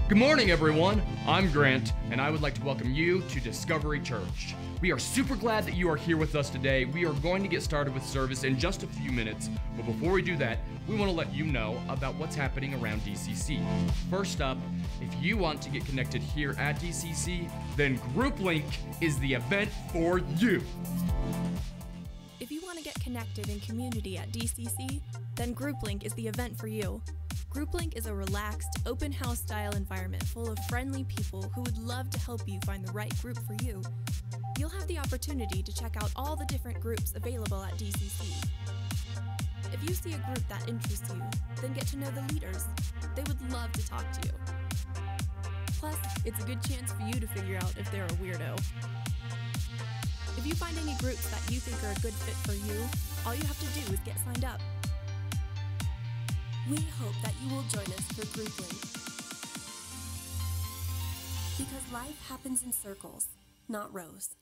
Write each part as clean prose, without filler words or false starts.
Good morning, everyone. I'm Grant, and I would like to welcome you to Discovery Church. We are super glad that you are here with us today. We are going to get started with service in just a few minutes, but before we do that, we want to let you know about what's happening around DCC. First up, if you want to get connected here at DCC, then GroupLink is the event for you. If you want to get connected in community at DCC, then GroupLink is the event for you. GroupLink is a relaxed, open house style environment full of friendly people who would love to help you find the right group for you. You'll have the opportunity to check out all the different groups available at DCC. If you see a group that interests you, then get to know the leaders. They would love to talk to you. Plus, it's a good chance for you to figure out if they're a weirdo. If you find any groups that you think are a good fit for you, all you have to do is get signed up. We hope that you will join us for GroupLink. Because life happens in circles, not rows.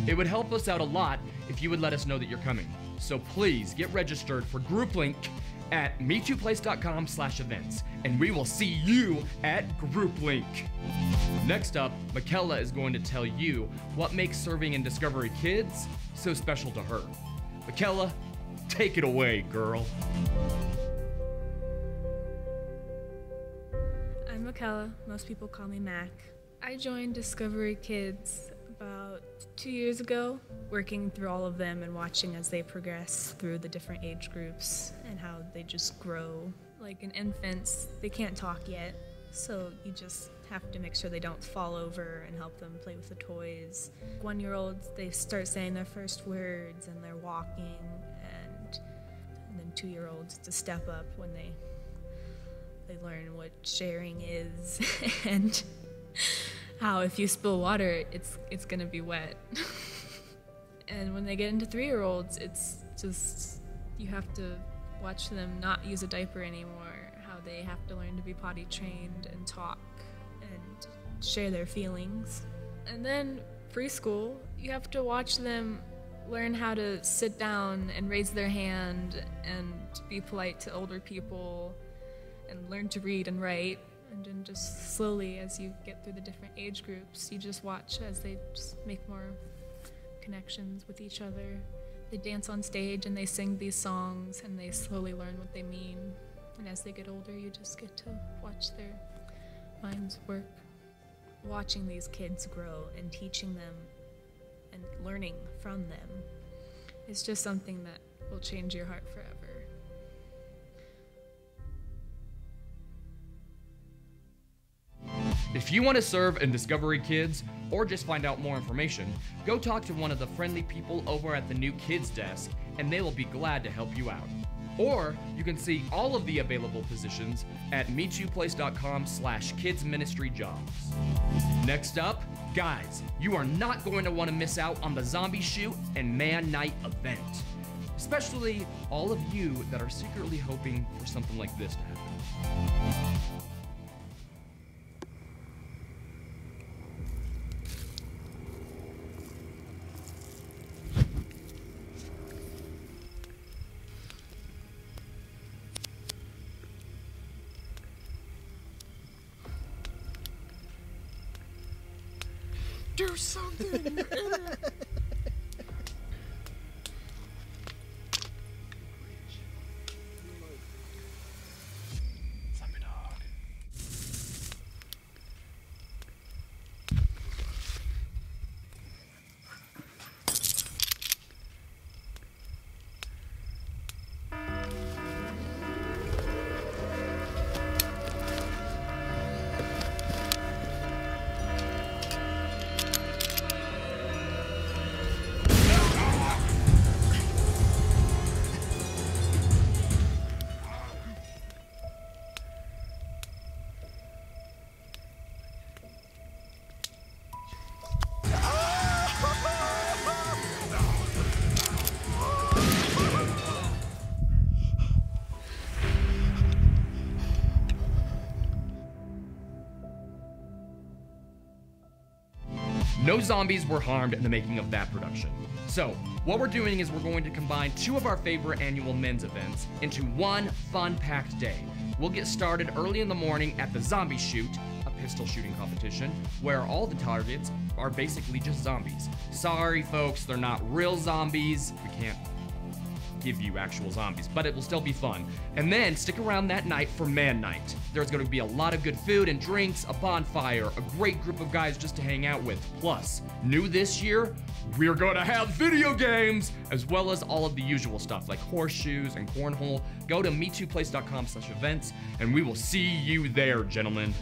It would help us out a lot if you would let us know that you're coming. So please get registered for GroupLink at me2place.com/events, and we will see you at GroupLink. Next up, Michaela is going to tell you what makes serving in Discovery Kids so special to her. Michaela, take it away, girl. I'm Michaela. Most people call me Mac. I joined Discovery Kids about 2 years ago, working through all of them and watching as they progress through the different age groups and how they just grow. Like in infants, they can't talk yet, so you just have to make sure they don't fall over and help them play with the toys. 1-year-olds, they start saying their first words and they're walking, and then 2-year-olds to step up when they learn what sharing is and how if you spill water, it's gonna be wet. And when they get into 3-year-olds, it's just, you have to watch them not use a diaper anymore, how they have to learn to be potty trained and talk and share their feelings. And then preschool, you have to watch them learn how to sit down and raise their hand and be polite to older people and learn to read and write. And then just slowly, as you get through the different age groups, you just watch as they just make more connections with each other. They dance on stage and they sing these songs and they slowly learn what they mean. And as they get older, you just get to watch their minds work. Watching these kids grow and teaching them and learning from them is just something that will change your heart forever. If you want to serve in Discovery Kids, or just find out more information, go talk to one of the friendly people over at the new Kids Desk, and they will be glad to help you out. Or you can see all of the available positions at me2place.com/kidsministryjobs. Next up, guys, you are not going to want to miss out on the Zombie Shoot and Man Night event. Especially all of you that are secretly hoping for something like this to happen. Do something! Zombie dog. No zombies were harmed in the making of that production. So, what we're doing is we're going to combine two of our favorite annual men's events into one fun-packed day, We'll get started early in the morning at the Zombie Shoot, a pistol shooting competition, where all the targets are basically just zombies. Sorry folks, they're not real zombies. We can't give you actual zombies, but it will still be fun. And then stick around that night for Man Night. There's going to be a lot of good food and drinks, a bonfire, a great group of guys just to hang out with. Plus, new this year, we're going to have video games, as well as all of the usual stuff like horseshoes and cornhole. Go to me2place.com/events, and we will see you there, gentlemen.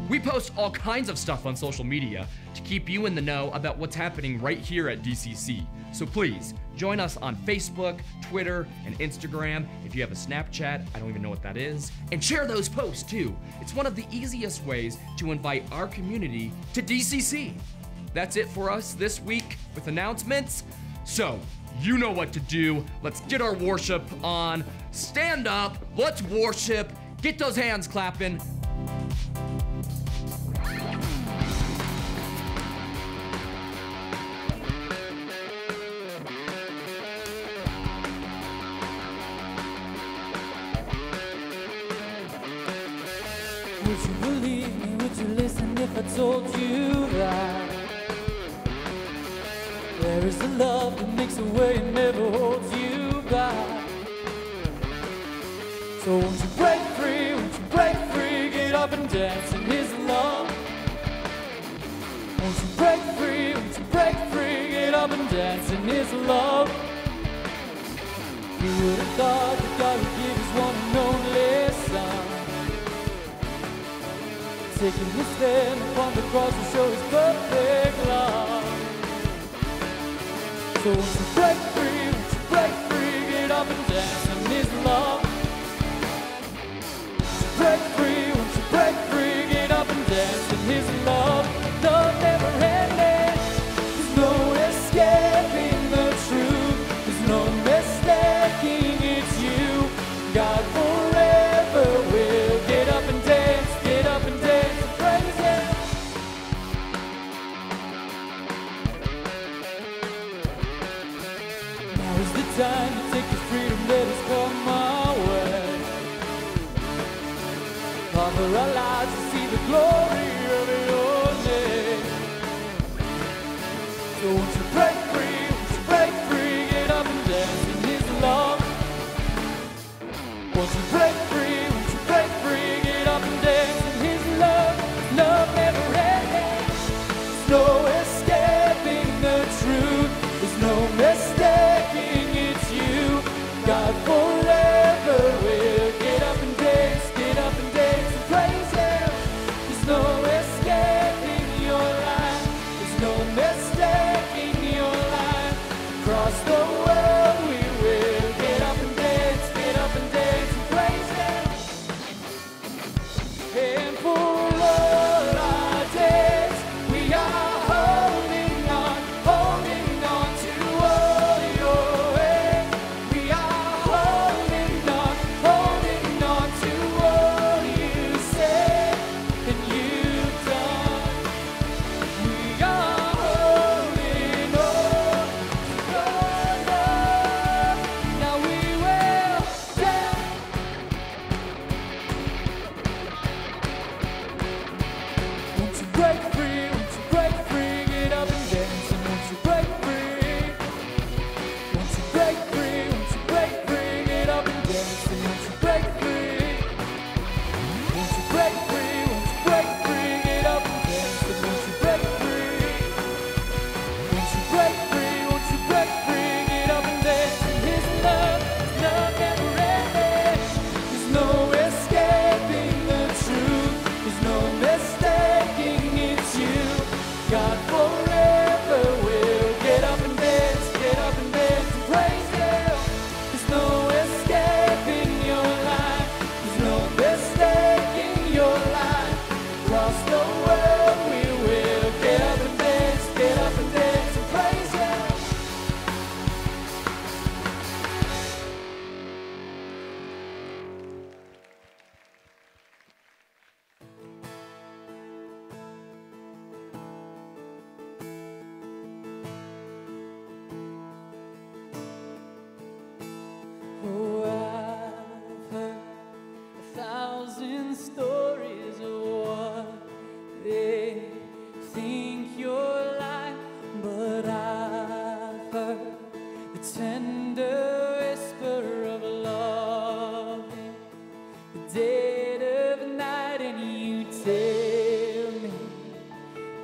We post all kinds of stuff on social media to keep you in the know about what's happening right here at DCC. So please, join us on Facebook, Twitter, and Instagram. If you have a Snapchat, I don't even know what that is. And share those posts too. It's one of the easiest ways to invite our community to DCC. That's it for us this week with announcements. So, you know what to do. Let's get our worship on. Stand up, let's worship. Get those hands clapping. Would you believe me? Would you listen if I told you that there is a love that makes a way and never holds you back? So won't you break free? Won't you break free? Get up and dance in His love. Won't you break free? Won't you break free? Get up and dance in His love. Who would have thought that God would give His one and only Son? Taking His stand upon the cross to show His perfect love. So won't you break free, won't you break free, get up and dance in His love. Won't you break free, won't you break free, get up and dance in His love. Love never ending, there's no escaping the truth, there's no mistaking it's you. God forever will get up and dance, get up and dance and praise Him. Now is the time to take the freedom that has come our way. Cover our lives to see the glory of Your name. So won't you break free, won't you break free, get up and dance in His love. Won't you break free, won't you break free, get up and dance in His love. Love never ending, there's no escaping the truth, there's no mistaking it's You. God forever will get up and dance, get up and dance and praise Him. There's no escaping Your life, there's no mistaking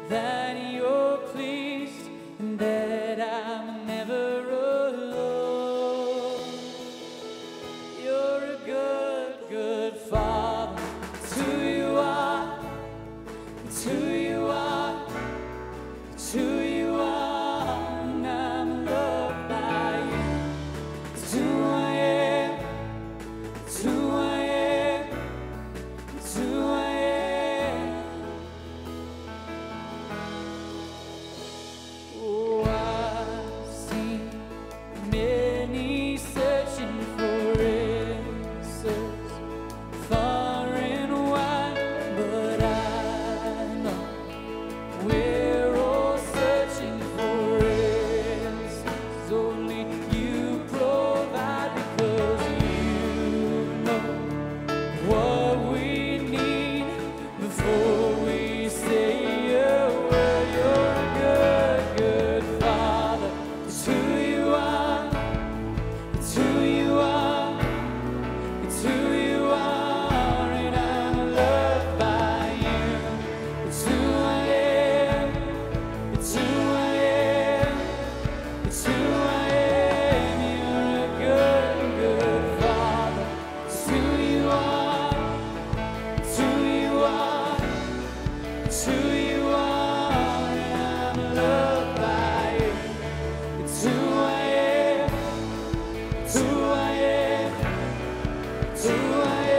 that you're pleased and that I'm never alone. You're a good, good Father. It's who you are. It's who you are. It's who you are. And I'm loved by you. It's who I am. It's who I am. It's who I am. Oh, I've seen many searching for answers far and wide, but I know we're all searching for answers only you provide, because you know what we need before we say a word. You're a good, good Father. It's who you are. It's who you are. It's who you are, and I'm loved by you. It's who I am. It's who I am. It's who I am. You're a good, good Father. It's who you are. It's who you are. It's who you are, and I'm loved by you. It's who I am. It's who I am. It's who I am.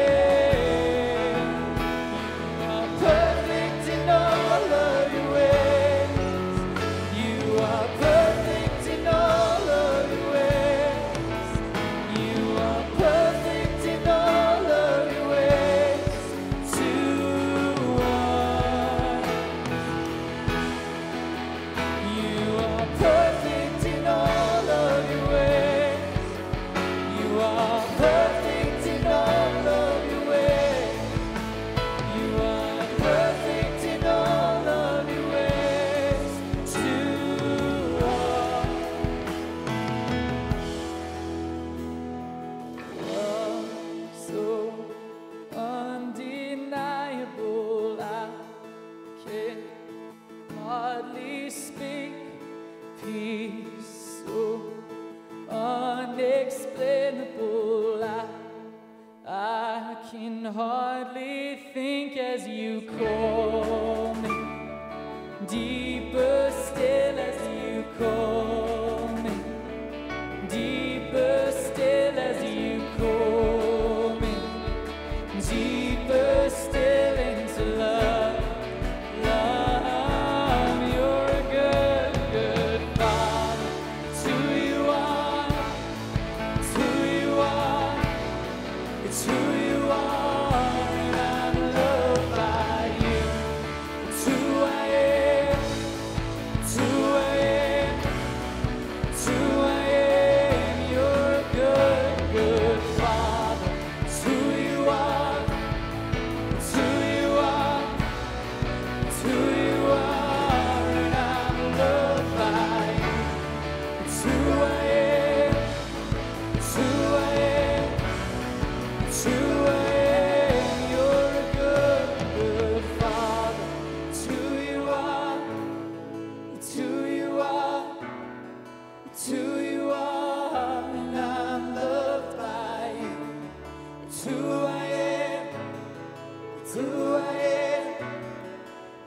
You are perfect in all of your ways. You are perfect in all of your ways. You are perfect in all of your ways. You are. You are perfect in all of your ways. You are perfect in all of your ways. You are perfect in all of your ways. You are. Love so undeniable, I can hardly speak. Peace so unexplainable, I can hardly think as you call me. Deeper still as you call me. Deeper still as you call me. Deeper still into love. Love, you're a good, good Father. It's who you are. It's who you are. It's who you are, and I'm loved by you. It's who I am. It's who I am. It's who I am. You're a good, good Father. It's who you are. It's who you are. It's who you are, and I'm loved by you. It's who I am. It's who I am. It's who I am. You're a good, good Father. It's who you are. It's who you are. It's who you are, and I'm loved by you. It's who I am. It's who I am.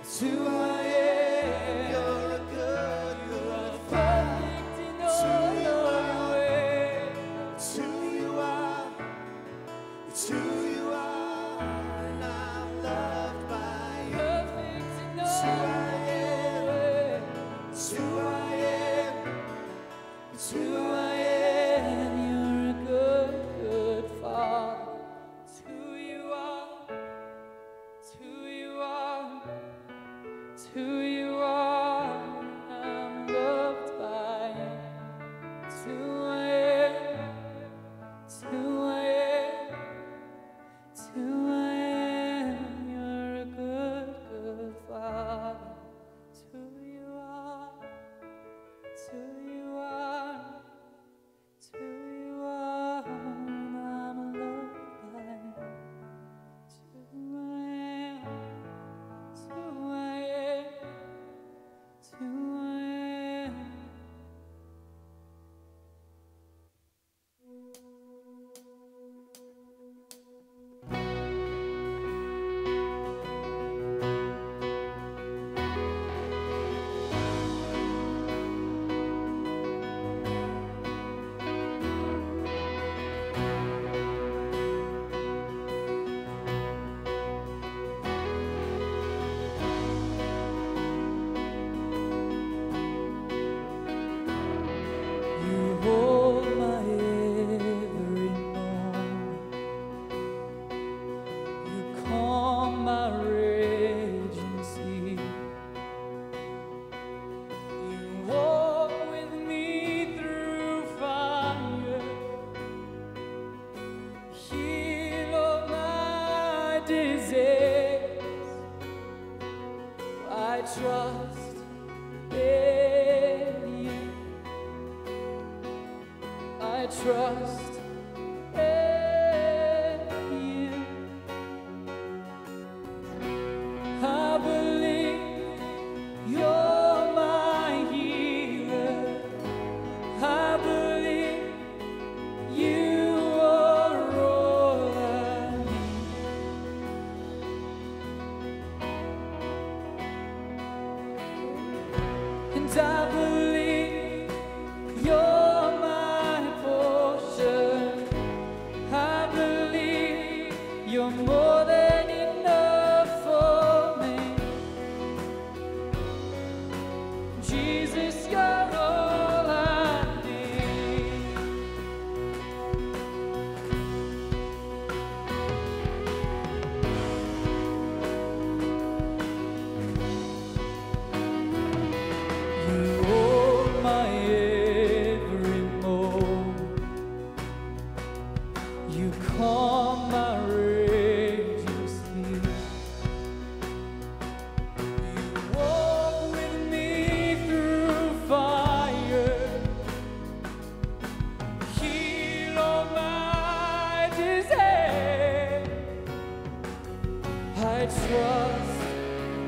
It's who I am. You're a good, good perfect in all your ways. It's who you are. It's who you are, and I'm loved by you. Perfect in all your ways. It's who I am. It's who I am. You're a good, good Father. It's who you are. It's who you are. It's who you are. I'm loved by you. It's who I am. It's who I am. It's who I am. You're a good, good Father. It's who you are. It's who you are. It's who you are. And I'm loved by you. It's who I am. It's who I am. trust in you. I trust in you. I believe you're my healer. I believe you are all I need. And I believe you're my portion. I believe you're more than enough for me. Jesus, you're all I need. You hold my every moment. You calm my raging seas. You walk with me through fire. Heal all my disease. I trust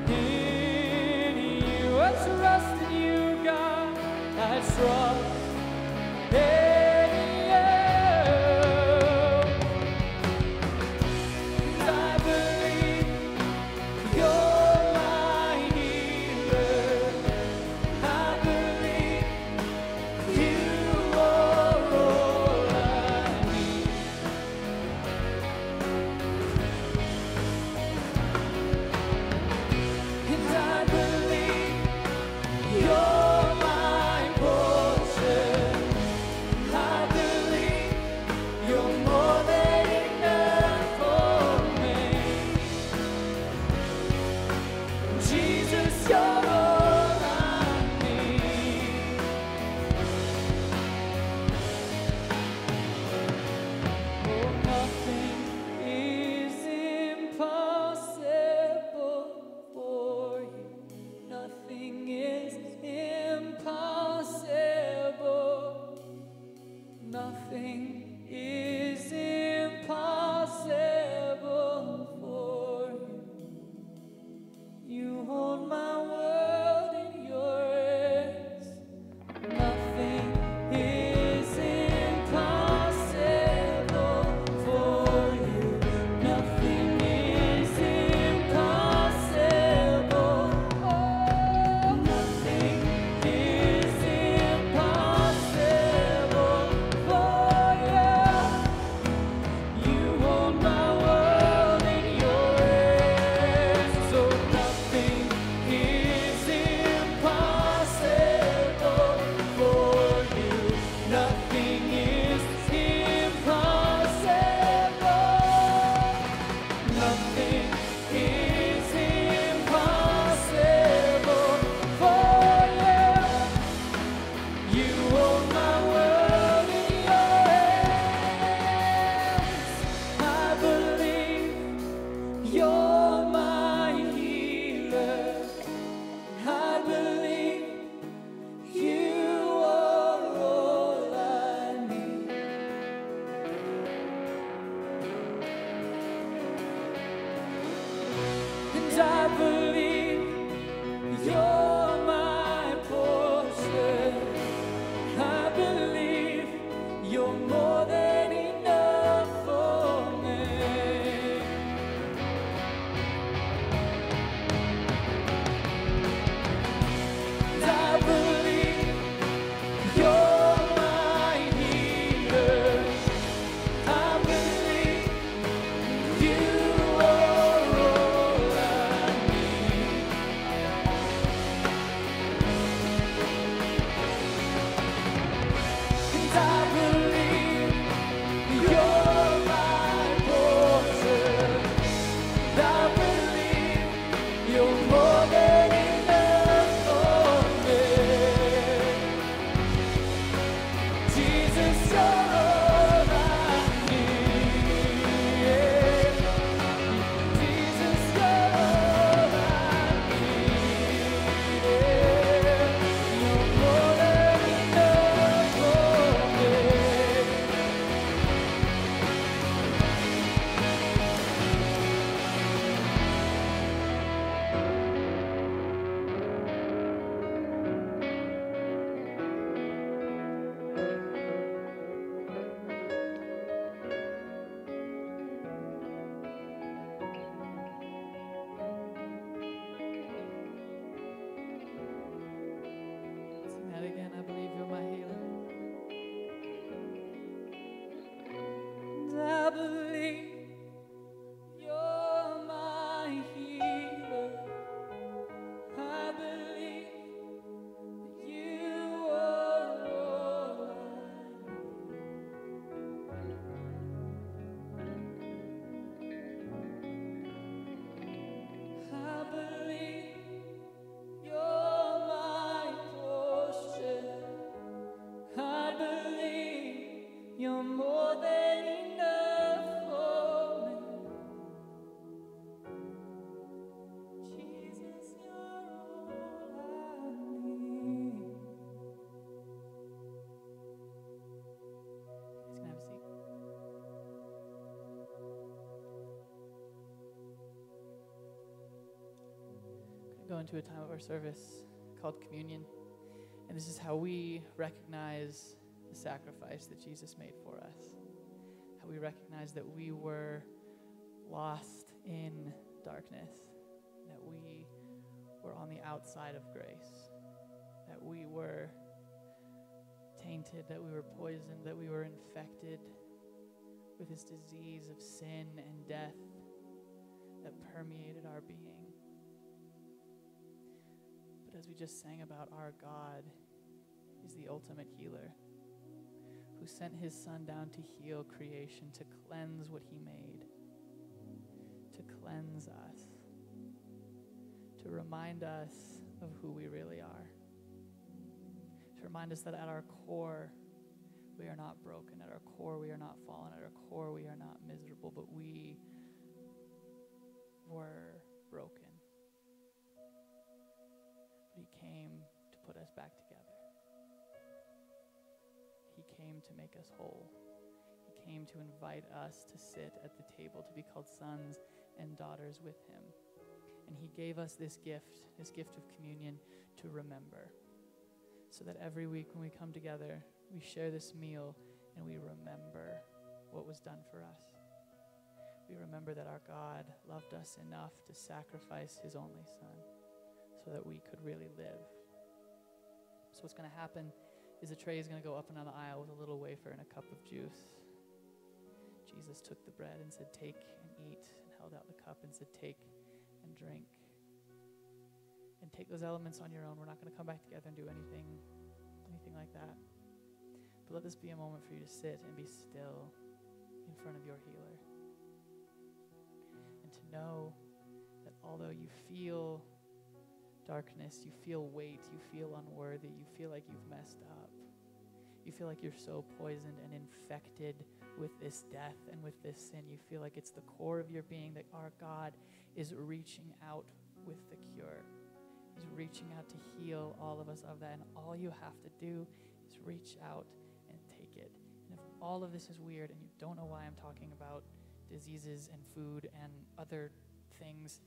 in you. I trust in you, God. I trust in you. And I believe you're my healer. I believe you are all I need. And I believe you're my portion. into a time of our service called communion. And this is how we recognize the sacrifice that Jesus made for us. How we recognize that we were lost in darkness, that we were on the outside of grace, that we were tainted, that we were poisoned, that we were infected with this disease of sin and death that permeated our being. But as we just sang about, our God is the ultimate healer, who sent his Son down to heal creation, to cleanse what he made, to cleanse us, to remind us of who we really are, to remind us that at our core, we are not broken. At our core, we are not fallen. At our core, we are not miserable, but we were broken. But he came to put us back together. He came to make us whole. He came to invite us to sit at the table, to be called sons and daughters with him. And he gave us this gift of communion to remember, so that every week when we come together, we share this meal and we remember what was done for us. We remember that our God loved us enough to sacrifice his only Son so that we could really live. So what's going to happen is a tray is going to go up and down the aisle with a little wafer and a cup of juice. Jesus took the bread and said, "Take and eat," and held out the cup and said, "Take and drink." And take those elements on your own. We're not going to come back together and do anything like that. But let this be a moment for you to sit and be still in front of your healer. And to know that although you feel darkness, you feel weight, you feel unworthy, you feel like you've messed up, you feel like you're so poisoned and infected with this death and with this sin, you feel like it's the core of your being, that our God is reaching out with the cure. He's reaching out to heal all of us of that, and all you have to do is reach out and take it. And if all of this is weird and you don't know why I'm talking about diseases and food and other things,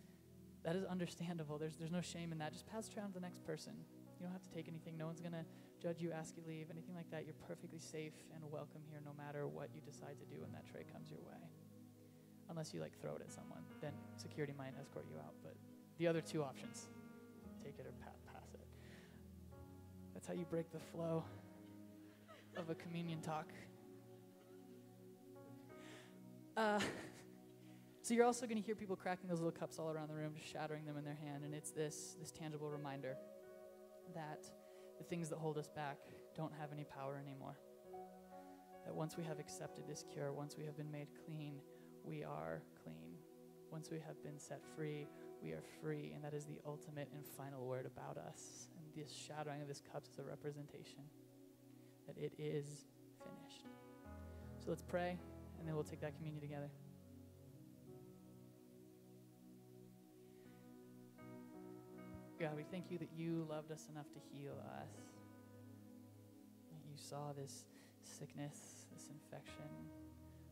that is understandable. There's no shame in that. Just pass it around to the next person. You don't have to take anything. No one's going to judge you, ask you to leave, anything like that. You're perfectly safe and welcome here no matter what you decide to do when that tray comes your way. Unless you throw it at someone, then security might escort you out. But the other two options, take it or pass it. That's how you break the flow of a communion talk. So you're also going to hear people cracking those little cups all around the room, just shattering them in their hand, and it's this tangible reminder that the things that hold us back don't have any power anymore. That once we have accepted this cure, once we have been made clean, we are clean. Once we have been set free, we are free, and that is the ultimate and final word about us. And this shattering of this cup is a representation that it is finished. So let's pray, and then we'll take that communion together. God, we thank you that you loved us enough to heal us. That you saw this sickness, this infection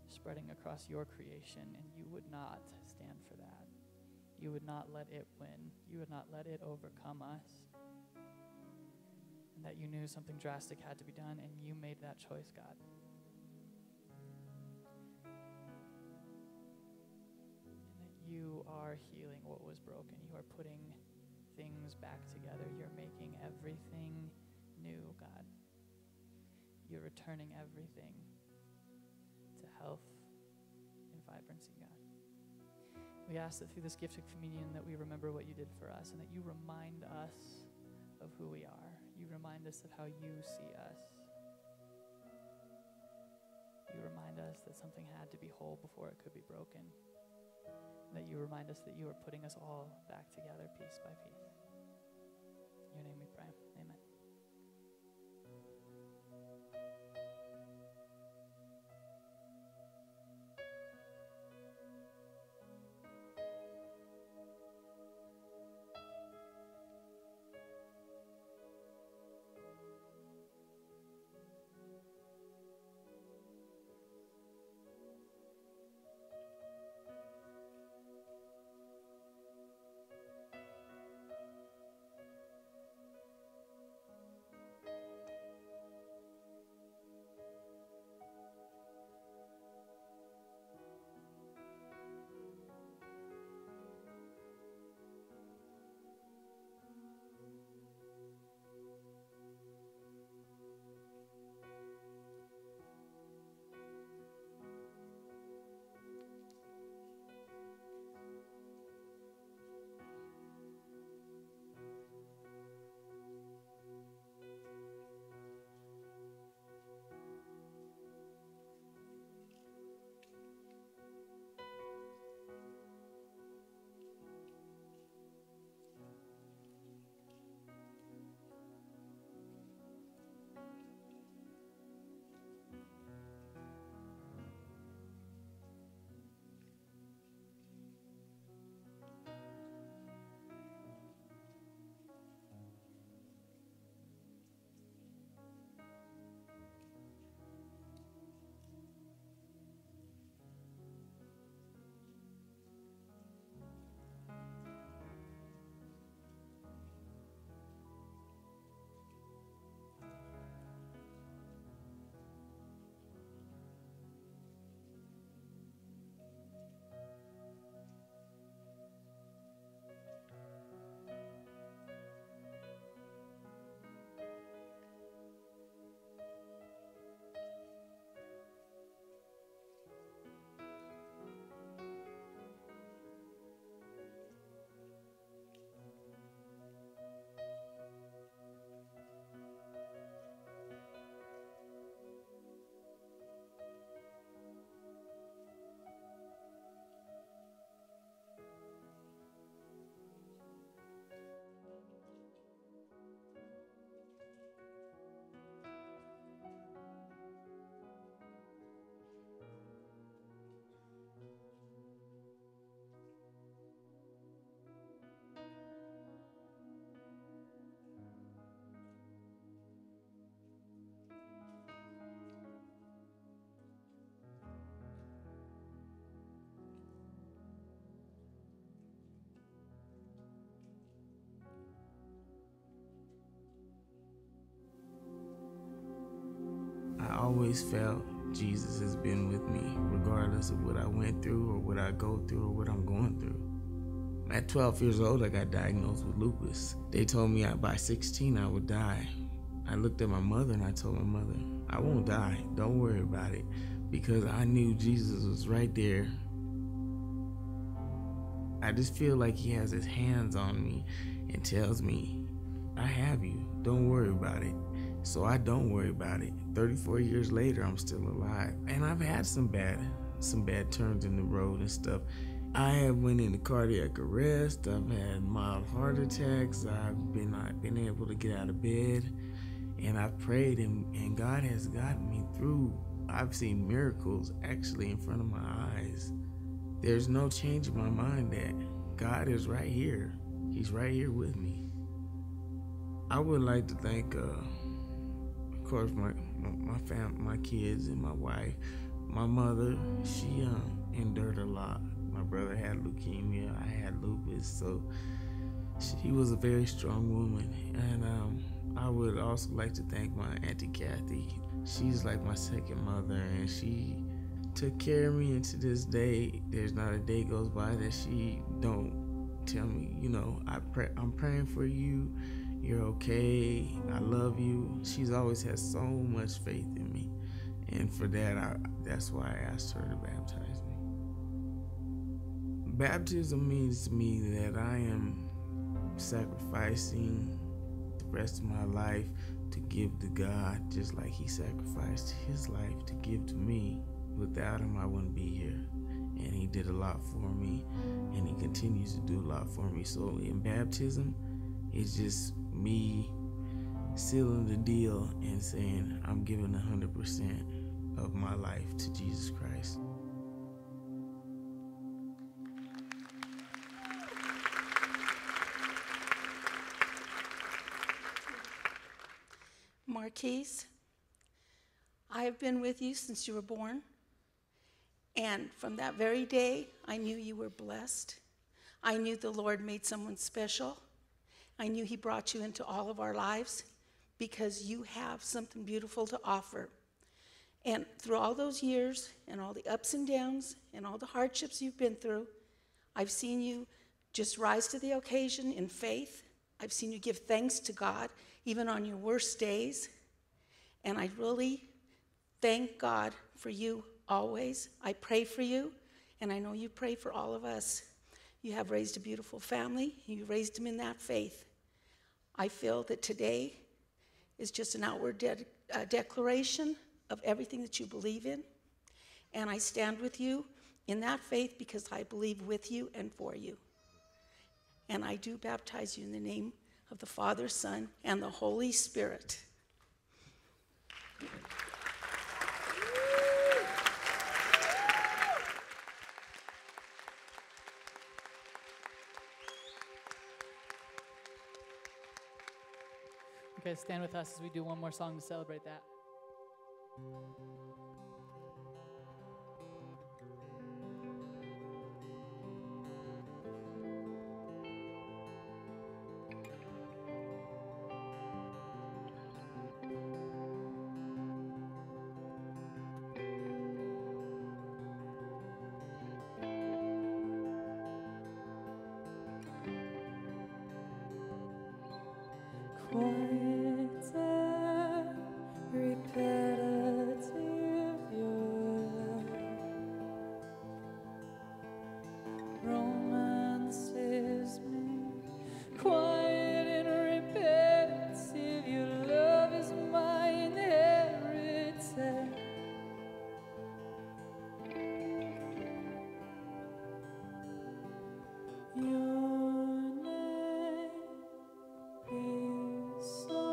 spreading across your creation, and you would not stand for that. You would not let it win. You would not let it overcome us. And that you knew something drastic had to be done, and you made that choice, God. And that you are healing what was broken. You are putting things back together. You're making everything new, God. You're returning everything to health and vibrancy, God. We ask that through this gift of communion that we remember what you did for us, and that you remind us of who we are. You remind us of how you see us. You remind us that something had to be whole before it could be broken. And that you remind us that you are putting us all back together piece by piece. In your name we pray. Amen. always felt Jesus has been with me, regardless of what I went through or what I go through or what I'm going through. At 12 years old, I got diagnosed with lupus. They told me by 16 I would die. I looked at my mother and I told my mother, I won't die, don't worry about it, because I knew Jesus was right there. I just feel like he has his hands on me and tells me, I have you, don't worry about it. So I don't worry about it. 34 years later, I'm still alive. And I've had some bad turns in the road and stuff. I have went into cardiac arrest. I've had mild heart attacks. I've been not been able to get out of bed. And I've prayed, and God has gotten me through. I've seen miracles actually in front of my eyes. There's no change in my mind that God is right here. He's right here with me. I would like to thank, of course, my kids and my wife. My mother, she endured a lot. My brother had leukemia. I had lupus, so she was a very strong woman. And I would also like to thank my Auntie Kathy. She's like my second mother, and she took care of me, and to this day, there's not a day goes by that she don't tell me, I'm praying for you, you're okay, I love you. She's always had so much faith in me, and for that, that's why I asked her to baptize me. Baptism means to me that I am sacrificing the rest of my life to give to God, just like he sacrificed his life to give to me. Without him, I wouldn't be here. And he did a lot for me, and he continues to do a lot for me. So in baptism, it's just me sealing the deal and saying, I'm giving 100% of my life to Jesus Christ. Marquise, I have been with you since you were born. And from that very day, I knew you were blessed. I knew the Lord made someone special. I knew he brought you into all of our lives because you have something beautiful to offer. And through all those years and all the ups and downs and all the hardships you've been through, I've seen you just rise to the occasion in faith. I've seen you give thanks to God even on your worst days. And I really thank God for you always. I pray for you, and I know you pray for all of us. You have raised a beautiful family. You raised them in that faith. I feel that today is just an outward declaration of everything that you believe in, and I stand with you in that faith because I believe with you and for you. And I do baptize you in the name of the Father, Son, and the Holy Spirit. Okay, stand with us as we do one more song to celebrate that. So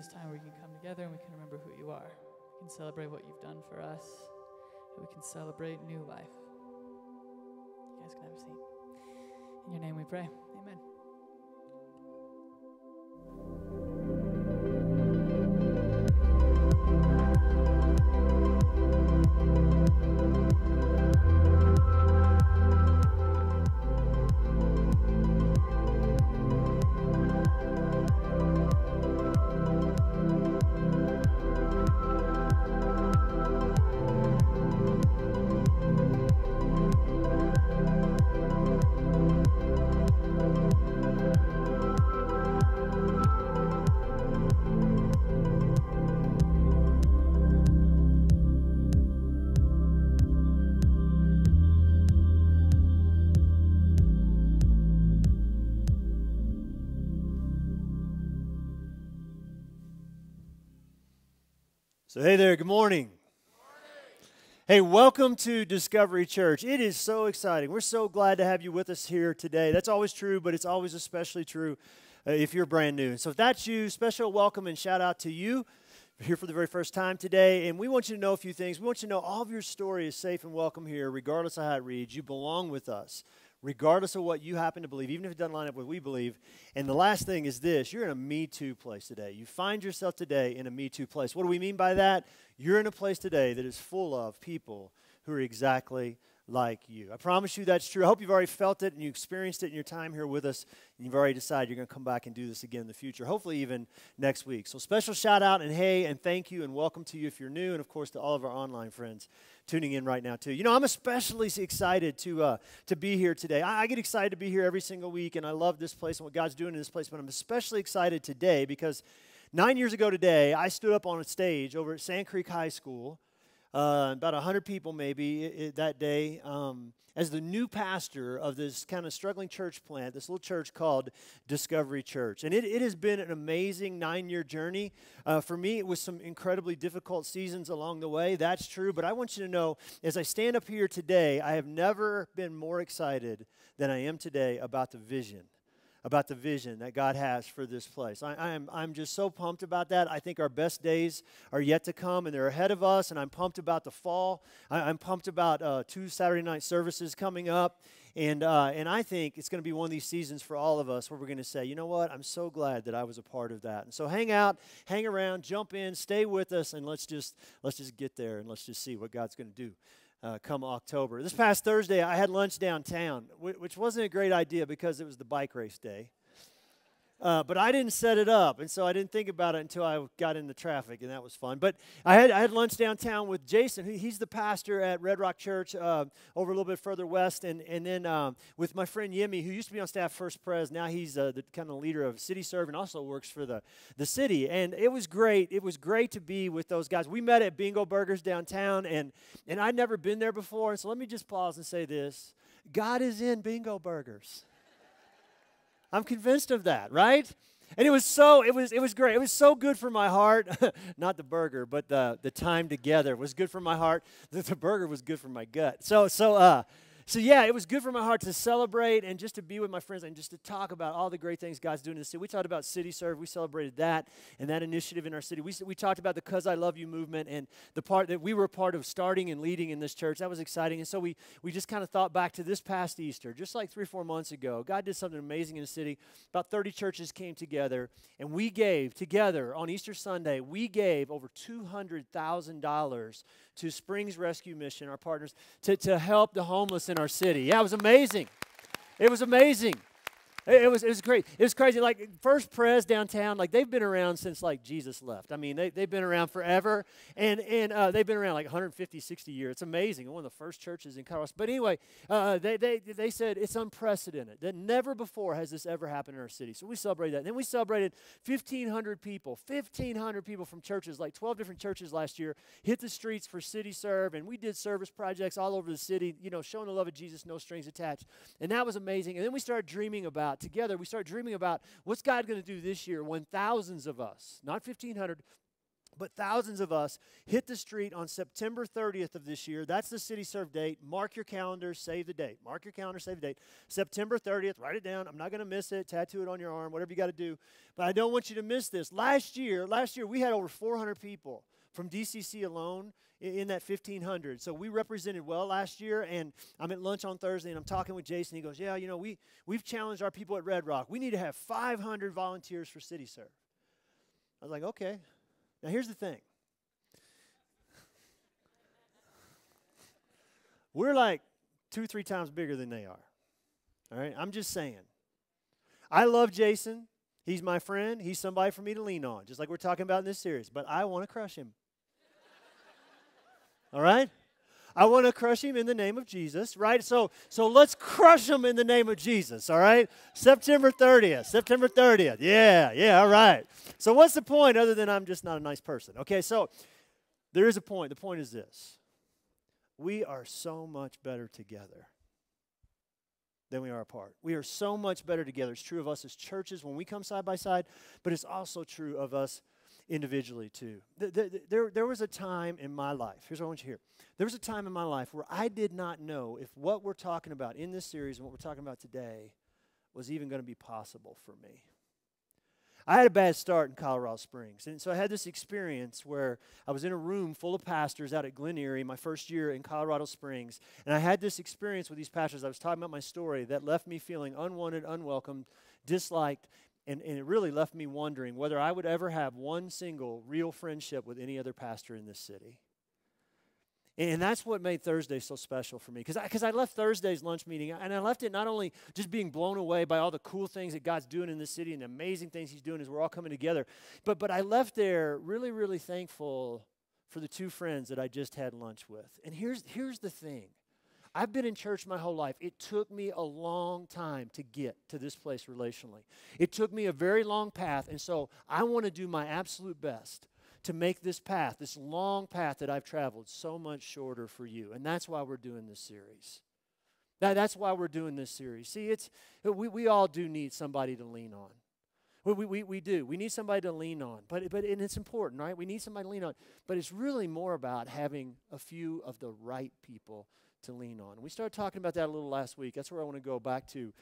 this time where we can come together and we can remember who you are. We can celebrate what you've done for us, and we can celebrate new life. You guys can have a seat. In your name we pray. Amen. So hey there, good morning. Hey, welcome to Discovery Church. It is so exciting. We're so glad to have you with us here today. That's always true, but it's always especially true if you're brand new. So if that's you, special welcome and shout out to you. You're here for the very first time today, and we want you to know a few things. We want you to know all of your story is safe and welcome here, regardless of how it reads. You belong with us, regardless of what you happen to believe, even if it doesn't line up with what we believe. And the last thing is this: you're in a Me Too place today. You find yourself today in a Me Too place. What do we mean by that? You're in a place today that is full of people who are exactly like you. I promise you that's true. I hope you've already felt it and you experienced it in your time here with us, and you've already decided you're going to come back and do this again in the future, hopefully even next week. So special shout out and hey and thank you and welcome to you if you're new, and of course to all of our online friends tuning in right now too. You know, I'm especially excited to be here today. I get excited to be here every single week, and I love this place and what God's doing in this place, but I'm especially excited today because 9 years ago today, I stood up on a stage over at Sand Creek High School, about 100 people maybe that day, as the new pastor of this kind of struggling church plant, this little church called Discovery Church. And it has been an amazing 9-year journey. For me, it was some incredibly difficult seasons along the way. That's true. But I want you to know, as I stand up here today, I have never been more excited than I am today about the vision that God has for this place. I'm just so pumped about that. I think our best days are yet to come, and they're ahead of us, and I'm pumped about the fall. I'm pumped about 2 Saturday night services coming up, and I think it's going to be one of these seasons for all of us where we're going to say, you know what, I'm so glad that I was a part of that. And so hang out, hang around, jump in, stay with us, and let's just get there, and let's just see what God's going to do come October. This past Thursday, I had lunch downtown, which wasn't a great idea because it was the bike race day. But I didn't set it up, and so I didn't think about it until I got in the traffic, and that was fun. But I had lunch downtown with Jason. He's the pastor at Red Rock Church over a little bit further west, and then with my friend Yemi, who used to be on staff First Pres. Now he's the kind of leader of City Serve and also works for the city. And it was great. It was great to be with those guys. We met at Bingo Burgers downtown, and I'd never been there before. And so let me just pause and say this: God is in Bingo Burgers. I'm convinced of that, right? And it was great. It was so good for my heart. Not the burger, but the time together was good for my heart. The burger was good for my gut. So yeah, it was good for my heart to celebrate and just to be with my friends and just to talk about all the great things God's doing in the city. We talked about City Serve. We celebrated that and that initiative in our city. We talked about the 'Cause I Love You movement and the part that we were a part of starting and leading in this church. That was exciting. And so we just kind of thought back to this past Easter, just like 3 or 4 months ago. God did something amazing in the city. About 30 churches came together, and we gave together on Easter Sunday, we gave over $200,000 to Springs Rescue Mission, our partners, to help the homeless in our city. Yeah, it was amazing. It was amazing. It was great. It was crazy. Like First Pres downtown, like they've been around since like Jesus left. I mean, they've been around forever, and they've been around like 150, 60 years. It's amazing. One of the first churches in Colorado. But anyway, they said it's unprecedented. That never before has this ever happened in our city. So we celebrated that. And then we celebrated 1,500 people from churches, like 12 different churches last year, hit the streets for City Serve, and we did service projects all over the city, you know, showing the love of Jesus, no strings attached. And that was amazing. And then we started dreaming about what's God going to do this year when thousands of us, not 1,500, But thousands of us hit the street on September 30th of this year. That's the City Serve date. Mark your calendar, save the date. Mark your calendar, save the date. September 30th, write it down. I'm not going to miss it. Tattoo it on your arm, whatever you got to do. But I don't want you to miss this. Last year, we had over 400 people from DCC alone in that 1,500. So we represented well last year, and I'm at lunch on Thursday, and I'm talking with Jason. He goes, yeah, you know, we've challenged our people at Red Rock. We need to have 500 volunteers for City Serve. I was like, okay. Now, here's the thing. We're like 2-3 times bigger than they are. All right? I'm just saying. I love Jason. He's my friend. He's somebody for me to lean on, just like we're talking about in this series. But I want to crush him. All right? I want to crush him in the name of Jesus, right? So let's crush him in the name of Jesus, all right? September 30th. Yeah, all right. So what's the point other than I'm just not a nice person? Okay, so there is a point. The point is this. We are so much better together than we are apart. We are so much better together. It's true of us as churches when we come side by side, but it's also true of us individually too. There was a time in my life, here's what I want you to hear. There was a time in my life where I did not know if what we're talking about in this series and what we're talking about today was even going to be possible for me. I had a bad start in Colorado Springs, and so I had this experience where I was in a room full of pastors out at Glen Erie my first year in Colorado Springs, and I had this experience with these pastors. I was talking about my story that left me feeling unwanted, unwelcome, disliked, and it really left me wondering whether I would ever have one single real friendship with any other pastor in this city. And that's what made Thursday so special for me. Because I left Thursday's lunch meeting, and I left it not only just being blown away by all the cool things that God's doing in this city and the amazing things he's doing as we're all coming together, but I left there really, really thankful for the two friends that I just had lunch with. And here's the thing. I've been in church my whole life. It took me a long time to get to this place relationally. It took me a very long path, and so I want to do my absolute best to make this path, this long path that I've traveled, so much shorter for you. And that's why we're doing this series. That's why we're doing this series. See, we all do need somebody to lean on. We do. We need somebody to lean on. But and it's important, right? We need somebody to lean on. But it's really more about having a few of the right people to lean on. We started talking about that a little last week. That's where I want to go back to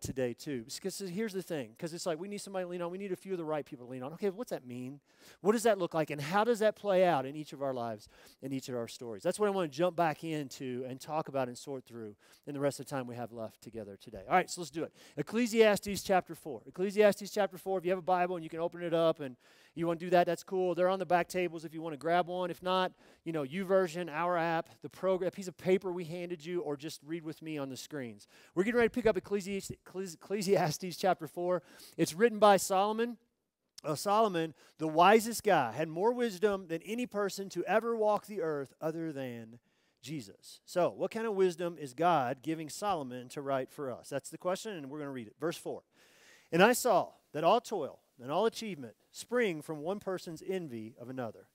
today too. Because here's the thing. Because it's like we need somebody to lean on. We need a few of the right people to lean on. Okay, what's that mean? What does that look like? And how does that play out in each of our lives, in each of our stories? That's what I want to jump back into and talk about and sort through in the rest of the time we have left together today. All right, so let's do it. Ecclesiastes chapter 4. Ecclesiastes chapter 4. If you have a Bible and you can open it up and you want to do that, that's cool. They're on the back tables if you want to grab one. If not, YouVersion, our app, the program, a piece of paper we handed you, or just read with me on the screens. We're getting ready to pick up Ecclesiastes chapter 4. It's written by Solomon. Solomon, the wisest guy, had more wisdom than any person to ever walk the earth other than Jesus. So, what kind of wisdom is God giving Solomon to write for us? That's the question, and we're going to read it. Verse 4. And I saw that all toil and all achievement spring from one person's envy of another.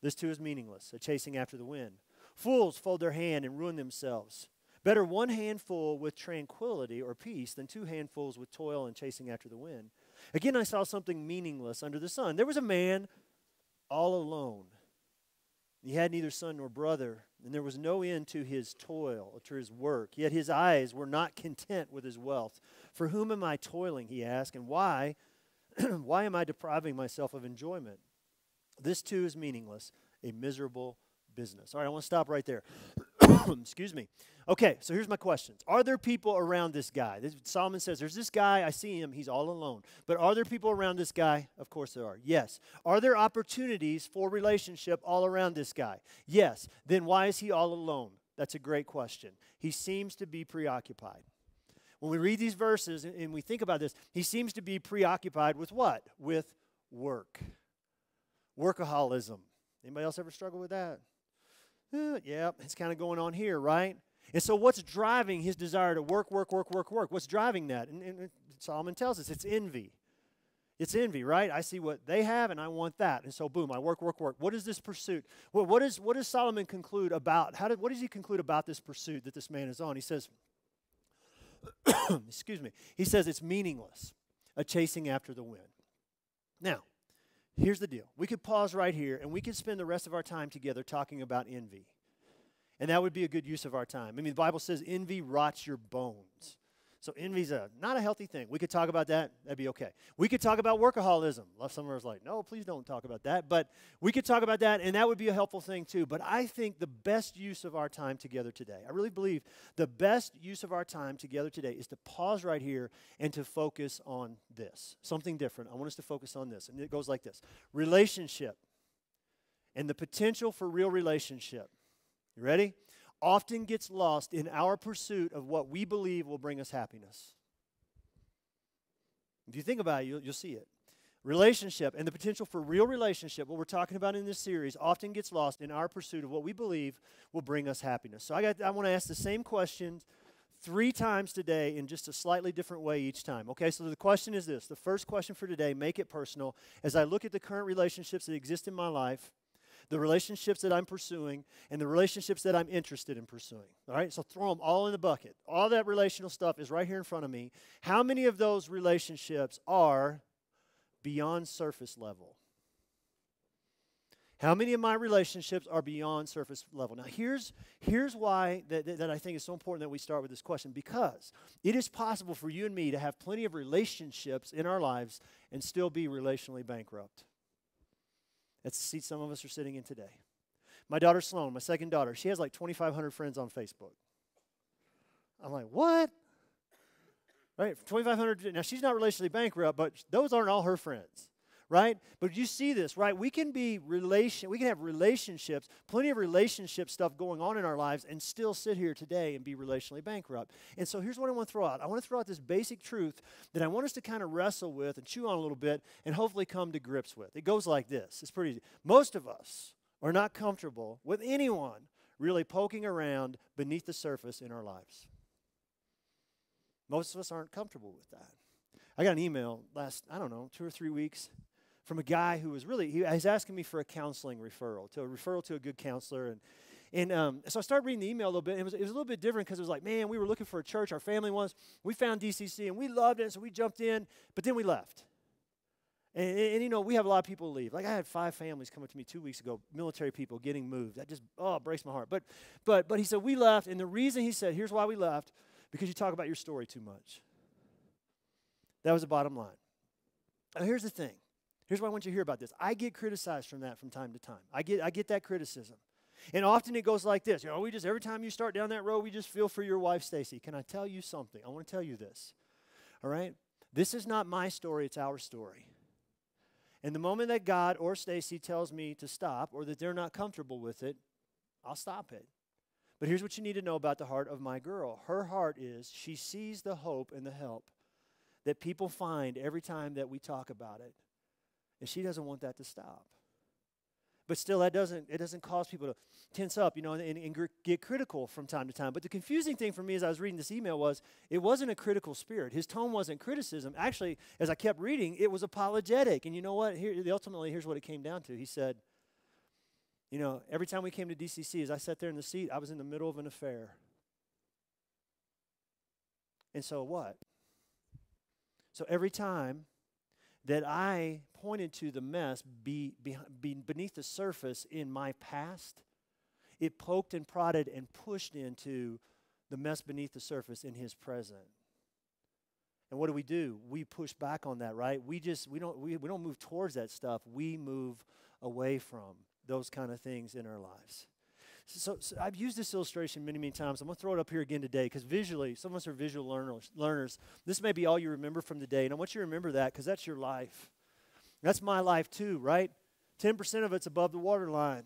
This too is meaningless, a chasing after the wind. Fools fold their hand and ruin themselves. Better one handful with tranquility or peace than two handfuls with toil and chasing after the wind. Again, I saw something meaningless under the sun. There was a man all alone. He had neither son nor brother, and there was no end to his toil or to his work. Yet his eyes were not content with his wealth. For whom am I toiling, he asked, and why am I depriving myself of enjoyment? This too is meaningless, a miserable business. All right, I want to stop right there. Excuse me. Okay, so here's my questions. Are there people around this guy? Solomon says, there's this guy, I see him, he's all alone. But are there people around this guy? Of course there are. Yes. Are there opportunities for relationship all around this guy? Yes. Then why is he all alone? That's a great question. He seems to be preoccupied. When we read these verses and we think about this, he seems to be preoccupied with what? With work. Workaholism. Anybody else ever struggle with that? Yeah, it's kind of going on here, right? And so what's driving his desire to work? What's driving that? And Solomon tells us it's envy. It's envy, right? I see what they have and I want that. And so boom, I work. What is this pursuit? Well, what does Solomon conclude about? What does he conclude about this pursuit that this man is on? He says, excuse me. He says it's meaningless, a chasing after the wind. Now, Here's the deal. We could pause right here, and we could spend the rest of our time together talking about envy. And that would be a good use of our time. I mean, the Bible says envy rots your bones. So envy's not a healthy thing. We could talk about that. That'd be okay. We could talk about workaholism. Some of us are like, no, please don't talk about that. But we could talk about that, and that would be a helpful thing too. But I think the best use of our time together today, I really believe the best use of our time together today is to pause right here and to focus on this. Something different. I want us to focus on this. And it goes like this. Relationship and the potential for real relationship. You ready? Often gets lost in our pursuit of what we believe will bring us happiness. If you think about it, you'll see it. Relationship and the potential for real relationship, what we're talking about in this series, often gets lost in our pursuit of what we believe will bring us happiness. So I want to ask the same question 3 times today in just a slightly different way each time. Okay, so the question is this. The first question for today, make it personal. As I look at the current relationships that exist in my life, the relationships that I'm pursuing, and the relationships that I'm interested in pursuing. All right, so throw them all in the bucket. All that relational stuff is right here in front of me. How many of those relationships are beyond surface level? How many of my relationships are beyond surface level? Now, here's why that I think it's so important that we start with this question, because it is possible for you and me to have plenty of relationships in our lives and still be relationally bankrupt. That's the seat some of us are sitting in today. My daughter Sloan, my second daughter, she has like 2,500 friends on Facebook. I'm like, what? Right, 2,500. Now, she's not relationally bankrupt, but those aren't all her friends, right? But you see this, right? We can have relationships, plenty of relationship stuff going on in our lives and still sit here today and be relationally bankrupt. And so here's what I want to throw out. I want to throw out this basic truth that I want us to kind of wrestle with and chew on a little bit and hopefully come to grips with. It goes like this. It's pretty easy. Most of us are not comfortable with anyone really poking around beneath the surface in our lives. Most of us aren't comfortable with that. I got an email last, 2 or 3 weeks from a guy who was he was asking me for a counseling referral, to a good counselor. And so I started reading the email a little bit. And it was a little bit different because it was like, man, we were looking for a church. Our family was. We found DCC, and we loved it, so we jumped in. But then we left. And we have a lot of people leave. Like I had 5 families come up to me 2 weeks ago, military people getting moved. That just, it breaks my heart. But he said, we left. And the reason he said, here's why we left, because you talk about your story too much. That was the bottom line. Now, here's the thing. Here's what I want you to hear about this. I get criticized from that from time to time. I get that criticism. And often it goes like this. Every time you start down that road, we just feel for your wife, Stacy. Can I tell you something? I want to tell you this. All right? This is not my story. It's our story. And the moment that God or Stacy tells me to stop or that they're not comfortable with it, I'll stop it. But here's what you need to know about the heart of my girl. Her heart is she sees the hope and the help that people find every time that we talk about it. And she doesn't want that to stop. But still, it doesn't cause people to tense up, and get critical from time to time. But the confusing thing for me as I was reading this email was it wasn't a critical spirit. His tone wasn't criticism. Actually, as I kept reading, it was apologetic. And you know what? Ultimately, here's what it came down to. He said, every time we came to DCC, as I sat there in the seat, I was in the middle of an affair. And so what? So every time that I pointed to the mess beneath the surface in my past, it poked and prodded and pushed into the mess beneath the surface in his present. And what do? We push back on that, right? We don't move towards that stuff. We move away from those kind of things in our lives. So I've used this illustration many, many times. I'm going to throw it up here again today because visually, some of us are visual learners. This may be all you remember from the day, and I want you to remember that because that's your life. That's my life too, right? 10% of it's above the waterline.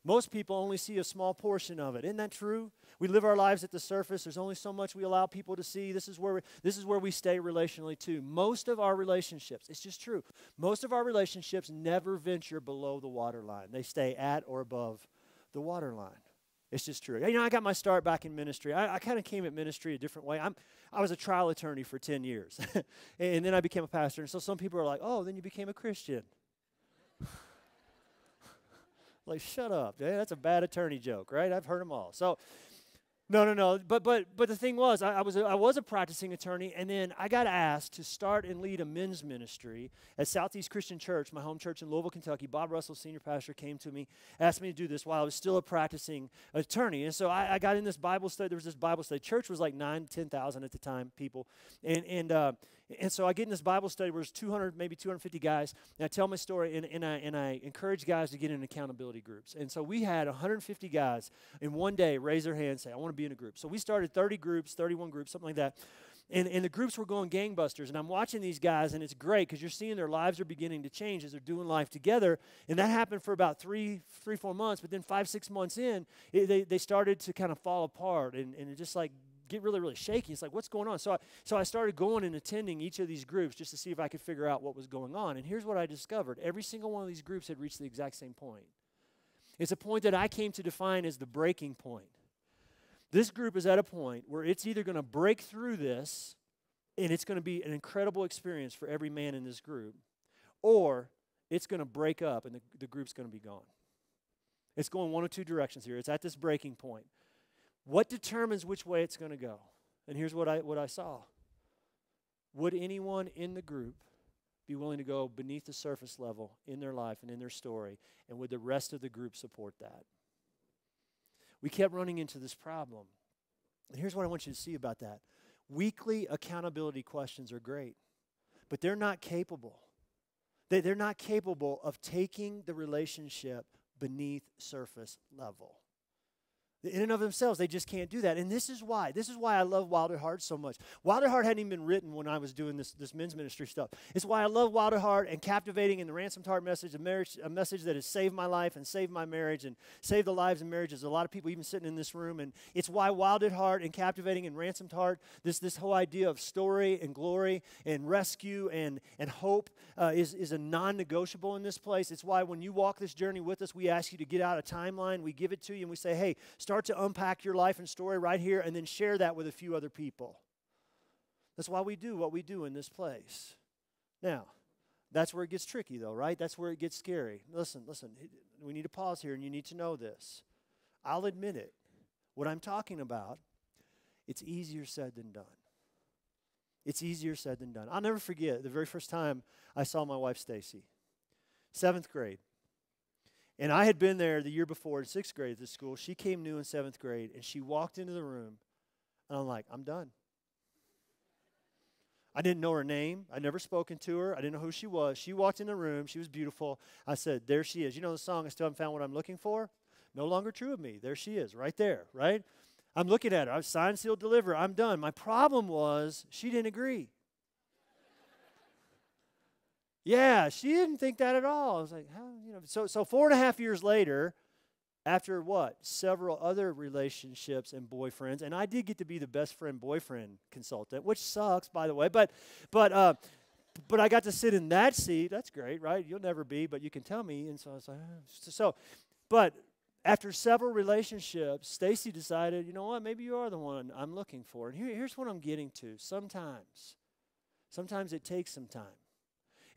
Most people only see a small portion of it. Isn't that true? We live our lives at the surface. There's only so much we allow people to see. This is where we stay relationally too. Most of our relationships, it's just true. Most of our relationships never venture below the waterline. They stay at or above the waterline. It's just true. I got my start back in ministry. I kind of came at ministry a different way. I was a trial attorney for 10 years. And then I became a pastor. And so some people are like, oh, then you became a Christian. Like, shut up. That's a bad attorney joke, right? I've heard them all. So No. But the thing was, I was a practicing attorney, and then I got asked to start and lead a men's ministry at Southeast Christian Church, my home church in Louisville, Kentucky. Bob Russell, senior pastor, came to me, asked me to do this while I was still a practicing attorney. And so I got in this Bible study. There was this Bible study. Church was like 9,000 to 10,000 at the time, people. And so I get in this Bible study where there's 200, maybe 250 guys, and I tell my story, and I encourage guys to get in accountability groups. And so we had 150 guys in one day raise their hand and say, I want to be in a group. So we started 30 groups, 31 groups, something like that. And the groups were going gangbusters. And I'm watching these guys, and it's great because you're seeing their lives are beginning to change as they're doing life together. And that happened for about 4 months. But then 5, 6 months in, they started to kind of fall apart. And it just like get really, really shaky. It's like, what's going on? So I started going and attending each of these groups just to see if I could figure out what was going on. And here's what I discovered. Every single one of these groups had reached the exact same point. It's a point that I came to define as the breaking point. This group is at a point where it's either going to break through this, and it's going to be an incredible experience for every man in this group, or it's going to break up and the group's going to be gone. It's going one of two directions here. It's at this breaking point. What determines which way it's going to go? And here's what I saw. Would anyone in the group be willing to go beneath the surface level in their life and in their story, and would the rest of the group support that? We kept running into this problem. And here's what I want you to see about that. Weekly accountability questions are great, but they're not capable. They're not capable of taking the relationship beneath surface level. In and of themselves, they just can't do that. And this is why I love Wild at Heart so much. Wild at Heart hadn't even been written when I was doing this men's ministry stuff. It's why I love Wild at Heart and Captivating and the Ransomed Heart message, a message that has saved my life and saved my marriage and saved the lives and marriages of a lot of people even sitting in this room. And it's why Wild at Heart and Captivating and Ransomed Heart, this whole idea of story and glory and rescue and hope is a non-negotiable in this place. It's why when you walk this journey with us, we ask you to get out a timeline. We give it to you and we say, hey, start to unpack your life and story right here and then share that with a few other people. That's why we do what we do in this place. Now, that's where it gets tricky though, right? That's where it gets scary. Listen, we need to pause here and you need to know this. I'll admit it. What I'm talking about, it's easier said than done. It's easier said than done. I'll never forget the very first time I saw my wife, Stacy. 7th grade. And I had been there the year before in 6th grade at this school. She came new in 7th grade, and she walked into the room, and I'm like, I'm done. I didn't know her name. I'd never spoken to her. I didn't know who she was. She walked in the room. She was beautiful. I said, there she is. You know the song, I Still Haven't Found What I'm Looking For? No longer true of me. There she is, right there, right? I'm looking at her. I was signed, sealed, deliver. I'm done. My problem was she didn't agree. Yeah, she didn't think that at all. I was like, how, you know? So 4.5 years later, after what? Several other relationships and boyfriends, and I did get to be the best friend boyfriend consultant, which sucks, by the way. But I got to sit in that seat. That's great, right? You'll never be, but you can tell me. And so I was like, but after several relationships, Stacy decided, you know what? Maybe you are the one I'm looking for. And here's what I'm getting to. Sometimes it takes some time.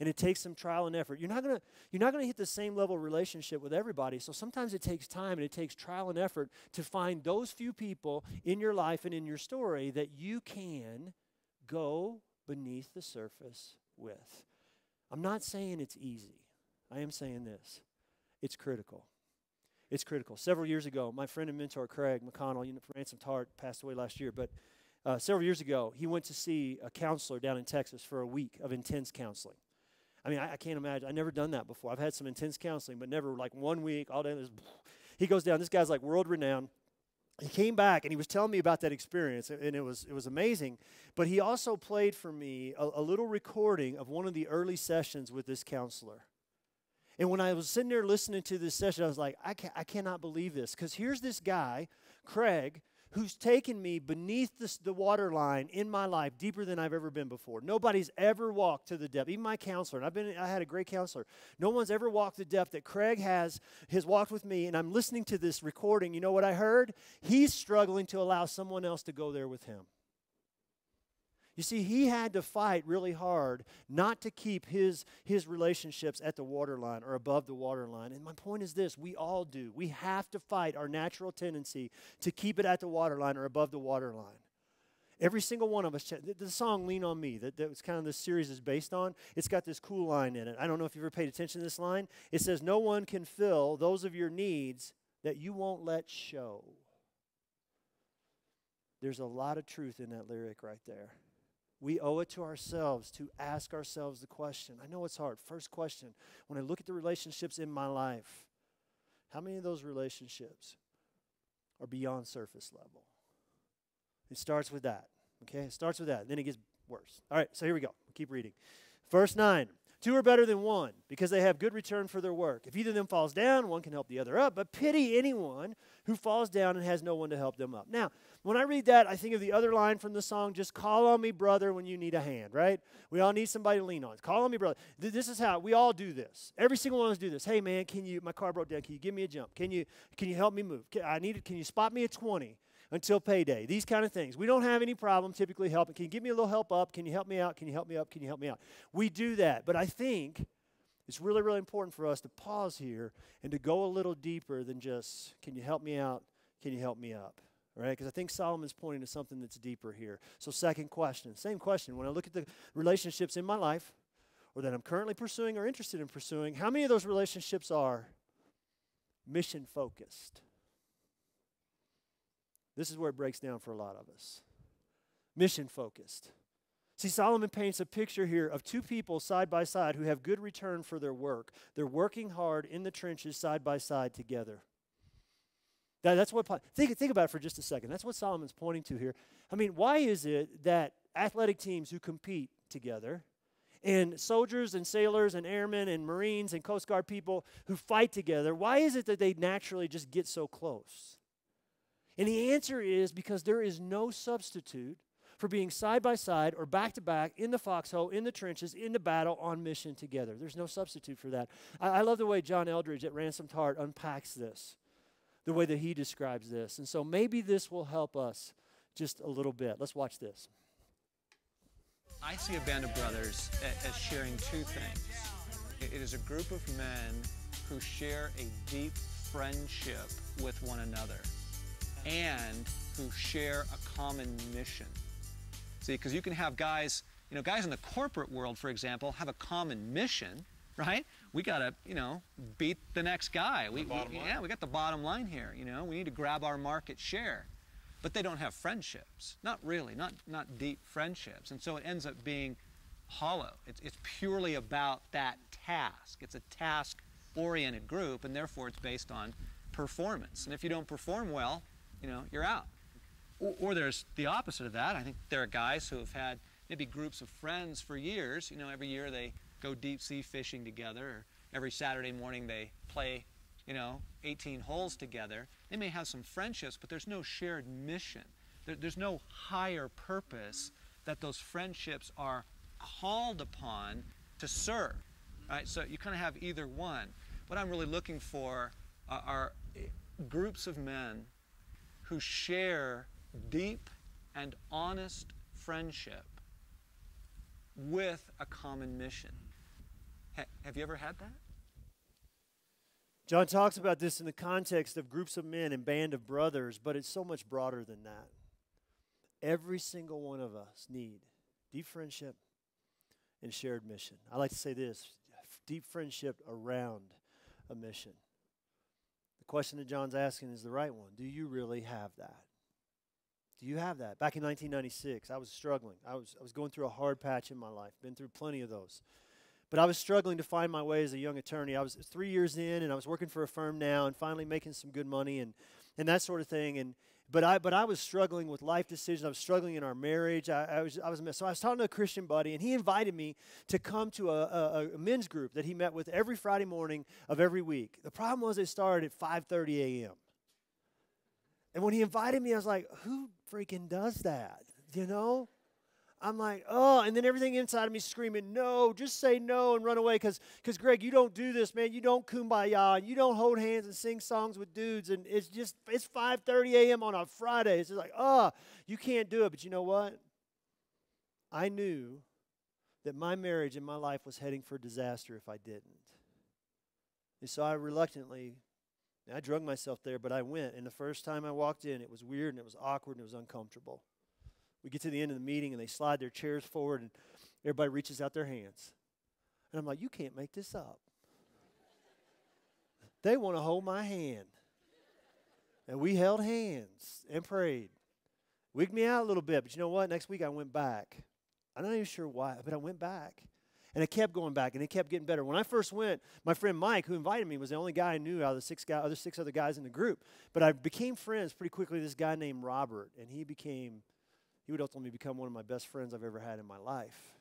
And it takes some trial and effort. You're not gonna hit the same level of relationship with everybody. So sometimes it takes time and it takes trial and effort to find those few people in your life and in your story that you can go beneath the surface with. I'm not saying it's easy. I am saying this. It's critical. It's critical. Several years ago, my friend and mentor Craig McConnell, from Ransomed Heart, passed away last year, but several years ago, he went to see a counselor down in Texas for a week of intense counseling. I mean, I can't imagine. I've never done that before. I've had some intense counseling, but never like 1 week, all day. He goes down. This guy's like world renowned. He came back, and he was telling me about that experience, and it was amazing. But he also played for me a little recording of one of the early sessions with this counselor. And when I was sitting there listening to this session, I was like, I cannot believe this. Because here's this guy, Craig, who's taken me beneath the water line in my life deeper than I've ever been before. Nobody's ever walked to the depth. Even my counselor, and I had a great counselor. No one's ever walked the depth that Craig has walked with me, and I'm listening to this recording. You know what I heard? He's struggling to allow someone else to go there with him. You see, he had to fight really hard not to keep his relationships at the waterline or above the waterline. And my point is this, we all do. We have to fight our natural tendency to keep it at the waterline or above the waterline. Every single one of us, the song Lean On Me, that was kind of this series is based on, it's got this cool line in it. I don't know if you've ever paid attention to this line. It says, no one can fill those of your needs that you won't let show. There's a lot of truth in that lyric right there. We owe it to ourselves to ask ourselves the question. I know it's hard. First question, when I look at the relationships in my life, how many of those relationships are beyond surface level? It starts with that, okay? It starts with that, and then it gets worse. All right, so here we go. We'll keep reading. Verse 9, 2 are better than one because they have good return for their work. If either of them falls down, one can help the other up, but pity anyone who falls down and has no one to help them up. Now, when I read that, I think of the other line from the song, just call on me, brother, when you need a hand, right? We all need somebody to lean on. Call on me, brother. This is how we all do this. Every single one of us do this. Hey, man, my car broke down. Can you give me a jump? Can you help me move? Can you spot me a 20 until payday? These kind of things. We don't have any problem typically helping. Can you give me a little help up? Can you help me out? Can you help me up? Can you help me out? We do that. But I think it's really, really important for us to pause here and to go a little deeper than just, can you help me out? Can you help me up? All right, because I think Solomon's pointing to something that's deeper here. So second question, same question. When I look at the relationships in my life or that I'm currently pursuing or interested in pursuing, how many of those relationships are mission-focused? This is where it breaks down for a lot of us. Mission-focused. See, Solomon paints a picture here of two people side by side who have good return for their work. They're working hard in the trenches side by side together. That's what, think about it for just a second. That's what Solomon's pointing to here. I mean, why is it that athletic teams who compete together and soldiers and sailors and airmen and Marines and Coast Guard people who fight together, why is it that they naturally just get so close? And the answer is because there is no substitute for being side by side or back to back in the foxhole, in the trenches, in the battle, on mission together. There's no substitute for that. I love the way John Eldridge at Ransomed Heart unpacks this, the way that he describes this. And so maybe this will help us just a little bit. Let's watch this. I see a band of brothers as sharing two things. It is a group of men who share a deep friendship with one another and who share a common mission. See, because you can have guys, guys in the corporate world, for example, have a common mission, right? We got to, beat the next guy. We got the bottom line here, We need to grab our market share. But they don't have friendships. Not really, not deep friendships. And so it ends up being hollow. It's purely about that task. It's a task-oriented group, and therefore it's based on performance. And if you don't perform well, you're out. Or there's the opposite of that. I think there are guys who have had maybe groups of friends for years. Every year they go deep sea fishing together, or every Saturday morning they play, 18 holes together. They may have some friendships, but there's no shared mission. There's no higher purpose that those friendships are called upon to serve. Right? So you kind of have either one. What I'm really looking for are groups of men who share deep and honest friendship with a common mission. Have you ever had that? John talks about this in the context of groups of men and band of brothers, but it's so much broader than that. Every single one of us need deep friendship and shared mission. I like to say this, deep friendship around a mission. The question that John's asking is the right one. Do you really have that? Do you have that? Back in 1996, I was struggling. I was going through a hard patch in my life. Been through plenty of those. But I was struggling to find my way as a young attorney. I was 3 years in, and I was working for a firm now and finally making some good money and that sort of thing. But I was struggling with life decisions. I was struggling in our marriage. I was a mess. So I was talking to a Christian buddy, and he invited me to come to a men's group that he met with every Friday morning of every week. The problem was it started at 5:30 a.m. And when he invited me, I was like, who freaking does that? I'm like, oh, and then everything inside of me screaming, no, just say no and run away because Greg, you don't do this, man. You don't kumbaya, and you don't hold hands and sing songs with dudes, and it's 5:30 a.m. on a Friday. It's just like, you can't do it. But you know what? I knew that my marriage and my life was heading for disaster if I didn't. And so I reluctantly, I drug myself there, but I went. And the first time I walked in, it was weird and it was awkward and it was uncomfortable. We get to the end of the meeting and they slide their chairs forward and everybody reaches out their hands. And I'm like, you can't make this up. They want to hold my hand. And we held hands and prayed. Wigged me out a little bit, but you know what? Next week I went back. I'm not even sure why, but I went back. And I kept going back, and it kept getting better. When I first went, my friend Mike, who invited me, was the only guy I knew out of the other six other guys in the group. But I became friends pretty quickly with this guy named Robert, and he would ultimately become one of my best friends I've ever had in my life.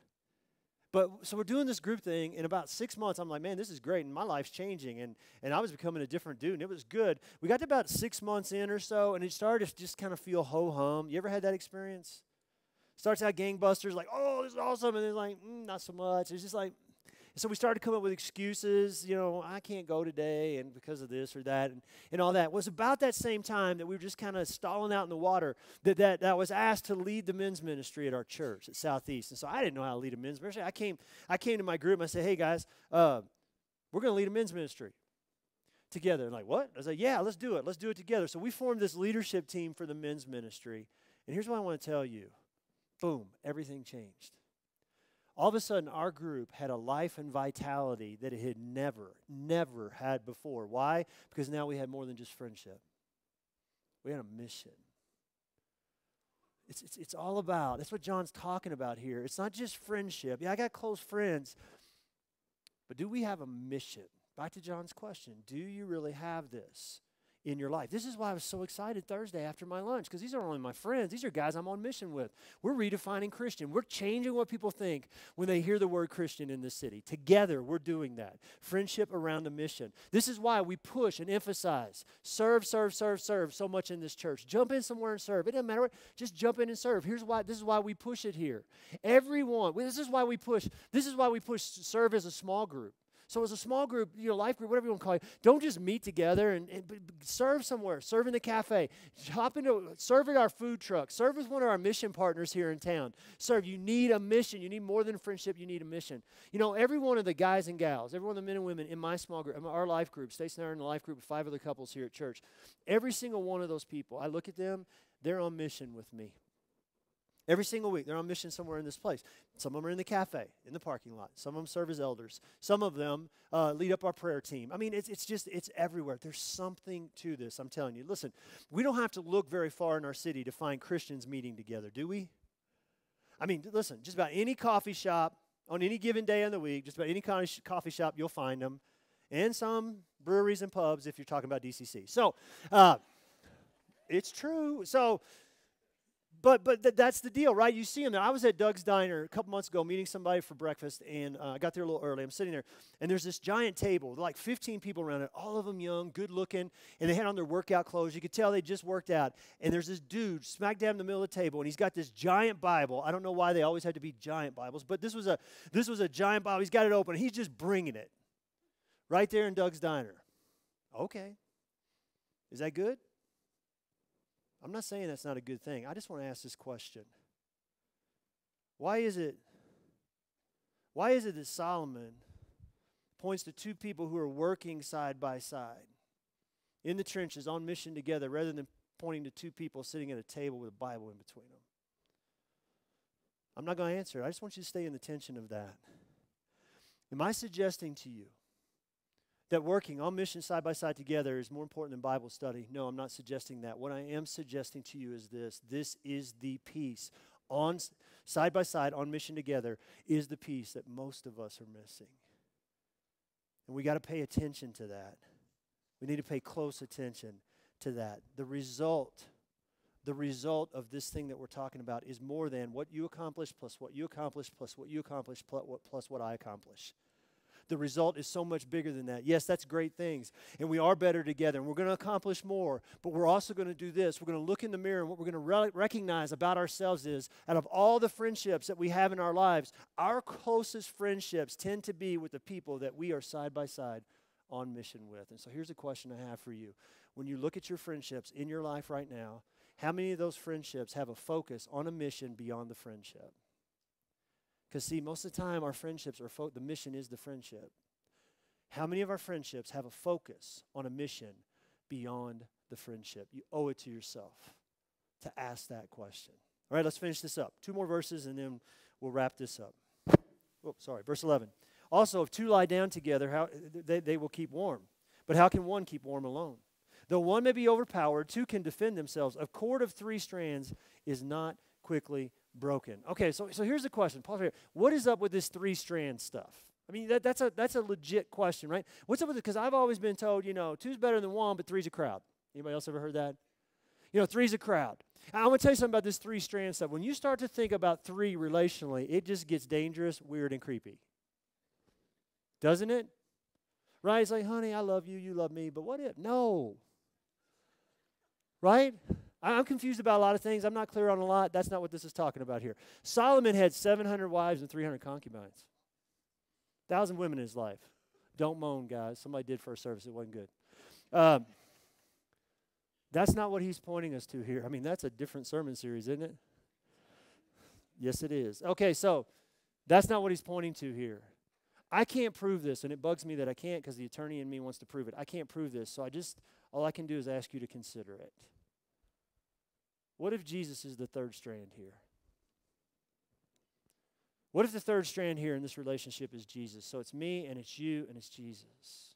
But so we're doing this group thing. In about 6 months, I'm like, man, this is great, and my life's changing. And I was becoming a different dude, and it was good. We got to about 6 months in or so, and it started to just kind of feel ho-hum. You ever had that experience? Starts out gangbusters, like, oh, this is awesome, and then like, not so much. It's just like, so we started to come up with excuses, I can't go today, and because of this or that, and all that. It was about that same time that we were just kind of stalling out in the water that I was asked to lead the men's ministry at our church at Southeast. And so I didn't know how to lead a men's ministry. I came to my group and I said, hey guys, we're going to lead a men's ministry together. And like, what? I was like, yeah, let's do it. Let's do it together. So we formed this leadership team for the men's ministry. And here's what I want to tell you. Boom, everything changed. All of a sudden, our group had a life and vitality that it had never had before. Why? Because now we had more than just friendship. We had a mission. It's all about, that's what John's talking about here. It's not just friendship. Yeah, I got close friends. But do we have a mission? Back to John's question. Do you really have this in your life? This is why I was so excited Thursday after my lunch, because these are only my friends. These are guys I'm on mission with. We're redefining Christian. We're changing what people think when they hear the word Christian in this city. Together, we're doing that. Friendship around a mission. This is why we push and emphasize serve so much in this church. Jump in somewhere and serve. It doesn't matter what, just jump in and serve. This is why we push it here. This is why we push serve as a small group. So as a small group, life group, whatever you want to call it, don't just meet together and serve somewhere. Serve in the cafe. Serve at our food truck. Serve with one of our mission partners here in town. Serve. You need a mission. You need more than friendship. You need a mission. Every one of the guys and gals, every one of the men and women in my small group, our life group, Stacy and I are in the life group with 5 other couples here at church. Every single one of those people, I look at them, they're on mission with me. Every single week, they're on mission somewhere in this place. Some of them are in the cafe, in the parking lot. Some of them serve as elders. Some of them lead up our prayer team. I mean, it's everywhere. There's something to this, I'm telling you. Listen, we don't have to look very far in our city to find Christians meeting together, do we? I mean, listen, just about any coffee shop on any given day in the week, just about any coffee shop, you'll find them. And some breweries and pubs if you're talking about DCC. So, it's true. So, But that's the deal, right? You see them there. I was at Doug's Diner a couple months ago meeting somebody for breakfast, and I got there a little early. I'm sitting there, and there's this giant table, like 15 people around it, all of them young, good-looking, and they had on their workout clothes. You could tell they just worked out. And there's this dude smack dab in the middle of the table, and he's got this giant Bible. I don't know why they always had to be giant Bibles, but this was a giant Bible. He's got it open, and he's just bringing it right there in Doug's Diner. Okay. Is that good? I'm not saying that's not a good thing. I just want to ask this question. Why is it that Solomon points to 2 people who are working side by side in the trenches on mission together rather than pointing to 2 people sitting at a table with a Bible in between them? I'm not going to answer it. I just want you to stay in the tension of that. Am I suggesting to you that working on mission side by side together is more important than Bible study? No, I'm not suggesting that. What I am suggesting to you is this. This is the peace. On side by side, on mission together, is the peace that most of us are missing. And we got to pay attention to that. We need to pay close attention to that. The result of this thing that we're talking about is more than what you accomplish plus what you accomplish plus what you accomplish plus what I accomplish. The result is so much bigger than that. Yes, that's great things, and we are better together, and we're going to accomplish more, but we're also going to do this. We're going to look in the mirror, and what we're going to recognize about ourselves is, out of all the friendships that we have in our lives, our closest friendships tend to be with the people that we are side by side on mission with. And so here's a question I have for you. When you look at your friendships in your life right now, how many of those friendships have a focus on a mission beyond the friendship? Because, see, most of the time our friendships are, the mission is the friendship. How many of our friendships have a focus on a mission beyond the friendship? You owe it to yourself to ask that question. All right, let's finish this up. 2 more verses, and then we'll wrap this up. Oh, sorry, verse 11. Also, if 2 lie down together, they will keep warm. But how can one keep warm alone? Though one may be overpowered, 2 can defend themselves. A cord of 3 strands is not quickly broken. Okay, so here's the question. Pause here. What is up with this 3-strand stuff? I mean, that's a legit question, right? What's up with it? Because I've always been told, 2's better than 1, but 3's a crowd. Anybody else ever heard that? 3's a crowd. I want to tell you something about this 3-strand stuff. When you start to think about 3 relationally, it just gets dangerous, weird, and creepy. Doesn't it? Right? It's like, honey, I love you, you love me, but what if? No. Right? I'm confused about a lot of things. I'm not clear on a lot. That's not what this is talking about here. Solomon had 700 wives and 300 concubines. 1,000 women in his life. Don't moan, guys. Somebody did first service. It wasn't good. That's not what he's pointing us to here. I mean, that's a different sermon series, isn't it? Yes, it is. Okay, so that's not what he's pointing to here. I can't prove this, and it bugs me that I can't because the attorney in me wants to prove it. I can't prove this, so all I can do is ask you to consider it. What if Jesus is the 3rd strand here? What if the 3rd strand here in this relationship is Jesus? So it's me, and it's you, and it's Jesus.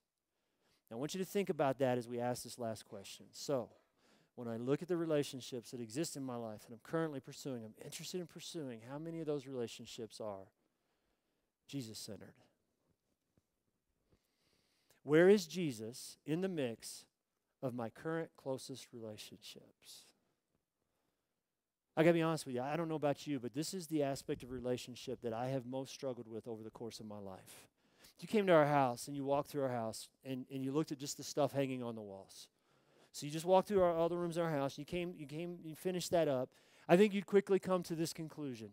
Now, I want you to think about that as we ask this last question. So, when I look at the relationships that exist in my life that I'm currently pursuing, I'm interested in pursuing, how many of those relationships are Jesus-centered? Where is Jesus in the mix of my current closest relationships? I got to be honest with you, I don't know about you, but this is the aspect of relationship that I have most struggled with over the course of my life. If you came to our house and you walked through our house and you looked at just the stuff hanging on the walls. So you just walked through all the rooms in our house, you finished that up, I think you'd quickly come to this conclusion.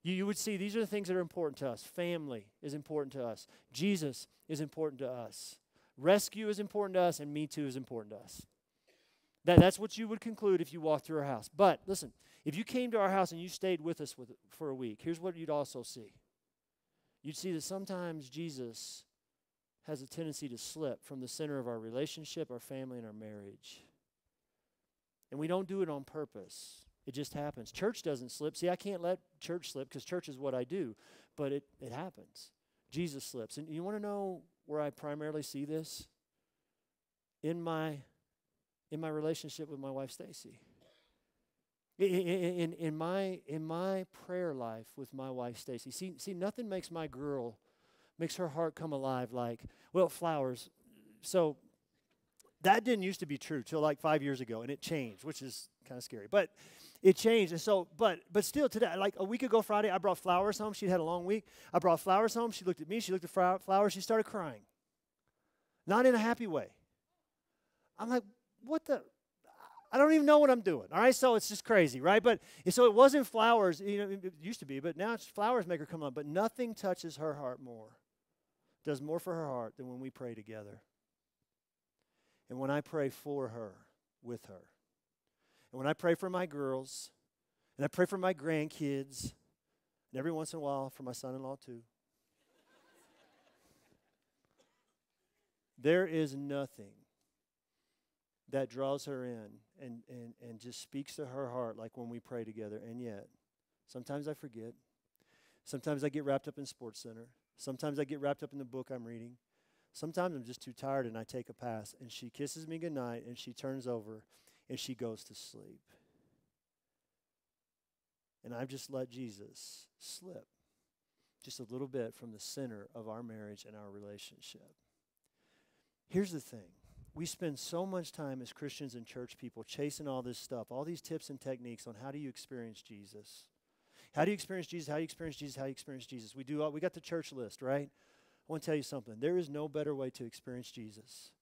You would see these are the things that are important to us. Family is important to us. Jesus is important to us. Rescue is important to us, and Me Too is important to us. That's what you would conclude if you walked through our house. But listen, if you came to our house and you stayed with us for a week, here's what you'd also see. You'd see that sometimes Jesus has a tendency to slip from the center of our relationship, our family, and our marriage. And we don't do it on purpose. It just happens. Church doesn't slip. See, I can't let church slip because church is what I do, but it happens. Jesus slips. And you want to know where I primarily see this? In my relationship with my wife, Stacy. In my prayer life with my wife, Stacy. See, nothing makes her heart come alive like, flowers. So that didn't used to be true till like 5 years ago, and it changed, which is kind of scary. But it changed, and so, but still today, like a week ago Friday, I brought flowers home. She'd had a long week. I brought flowers home. She looked at me. She looked at flowers. She started crying. Not in a happy way. I'm like, what the? I don't even know what I'm doing, all right? So it's just crazy, right? But so it wasn't flowers. It used to be, but now it's flowers make her come up. But nothing touches her heart more, does more for her heart than when we pray together. And when I pray for her, with her. And when I pray for my girls, and I pray for my grandkids, and every once in a while for my son-in-law too. There is nothing that draws her in and just speaks to her heart like when we pray together. And yet, sometimes I forget. Sometimes I get wrapped up in Sports Center. Sometimes I get wrapped up in the book I'm reading. Sometimes I'm just too tired and I take a pass. And she kisses me goodnight and she turns over and she goes to sleep. And I've just let Jesus slip just a little bit from the center of our marriage and our relationship. Here's the thing. We spend so much time as Christians and church people chasing all this stuff, all these tips and techniques on how do you experience Jesus. How do you experience Jesus? How do you experience Jesus? How do you experience Jesus? We got the church list, right? I want to tell you something. There is no better way to experience Jesus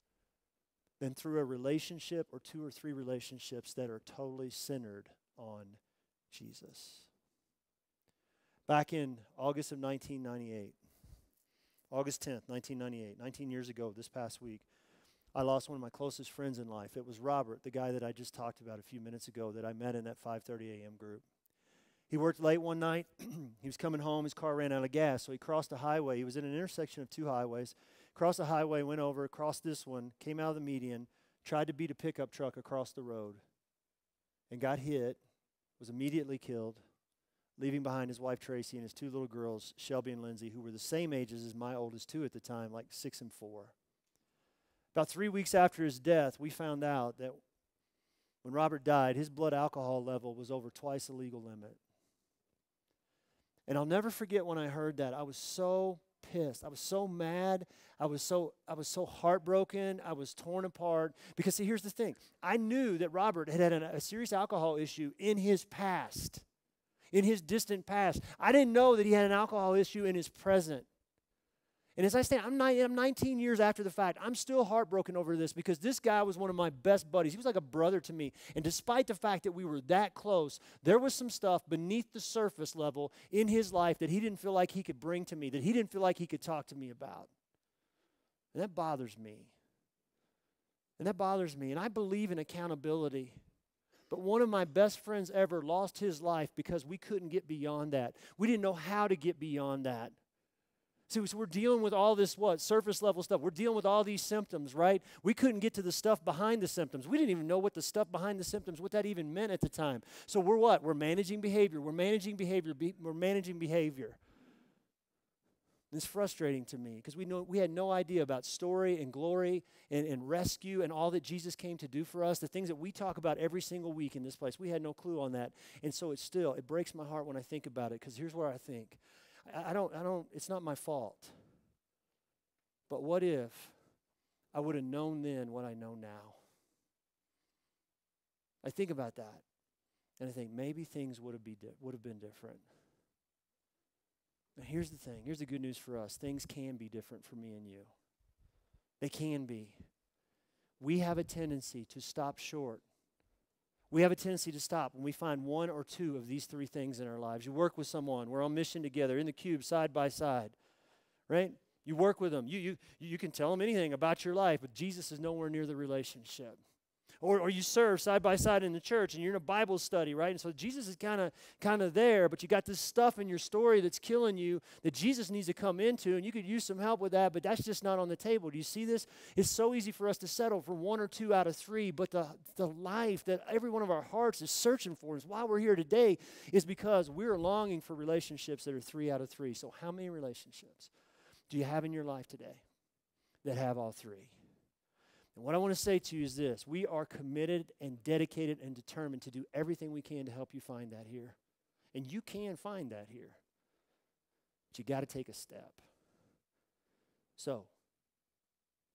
than through a relationship or 2 or 3 relationships that are totally centered on Jesus. Back in August of 1998, August 10th, 1998, 19 years ago this past week, I lost one of my closest friends in life. It was Robert, the guy that I just talked about a few minutes ago that I met in that 5:30 a.m. group. He worked late one night. He was coming home. His car ran out of gas, so he crossed a highway. He was in an intersection of two highways. Crossed the highway, went over, crossed this one, came out of the median, tried to beat a pickup truck across the road, and got hit, was immediately killed, leaving behind his wife, Tracy, and his two little girls, Shelby and Lindsay, who were the same ages as my oldest two at the time, like 6 and 4. About 3 weeks after his death, we found out that when Robert died, his blood alcohol level was over twice the legal limit. And I'll never forget when I heard that. I was so pissed. I was so mad. I was so heartbroken. I was torn apart. Because, see, here's the thing. I knew that Robert had a serious alcohol issue in his past, in his distant past. I didn't know that he had an alcohol issue in his present. And as I stand, I'm 19 years after the fact. I'm still heartbroken over this because this guy was one of my best buddies. He was like a brother to me. And despite the fact that we were that close, there was some stuff beneath the surface level in his life that he didn't feel like he could bring to me, that he didn't feel like he could talk to me about. And that bothers me. And that bothers me. And I believe in accountability. But one of my best friends ever lost his life because we couldn't get beyond that. We didn't know how to get beyond that. See, so we're dealing with all this, surface level stuff. We're dealing with all these symptoms, right? We couldn't get to the stuff behind the symptoms. We didn't even know what the stuff behind the symptoms, what that even meant at the time. So we're what? We're managing behavior. We're managing behavior. We're managing behavior. And it's frustrating to me because we had no idea about story and glory and rescue and all that Jesus came to do for us, the things that we talk about every single week in this place. We had no clue on that. And so it breaks my heart when I think about it because here's where I think. It's not my fault. But what if I would have known then what I know now? I think about that, and I think maybe things would have been different. Now here's the thing. Here's the good news for us. Things can be different for me and you. They can be. We have a tendency to stop short. We have a tendency to stop when we find one or two of these three things in our lives. You work with someone. We're on mission together in the cube, side by side, right? You work with them. You can tell them anything about your life, but Jesus is nowhere near the relationship. Or you serve side by side in the church, and you're in a Bible study, right? And so Jesus is kind of there, but you got this stuff in your story that's killing you that Jesus needs to come into, and you could use some help with that, but that's just not on the table. Do you see this? It's so easy for us to settle for one or two out of three, but the life that every one of our hearts is searching for, is why we're here today, is because we're longing for relationships that are 3 out of 3. So how many relationships do you have in your life today that have all three? And what I want to say to you is this. We are committed and dedicated and determined to do everything we can to help you find that here. And you can find that here. But you got to take a step. So,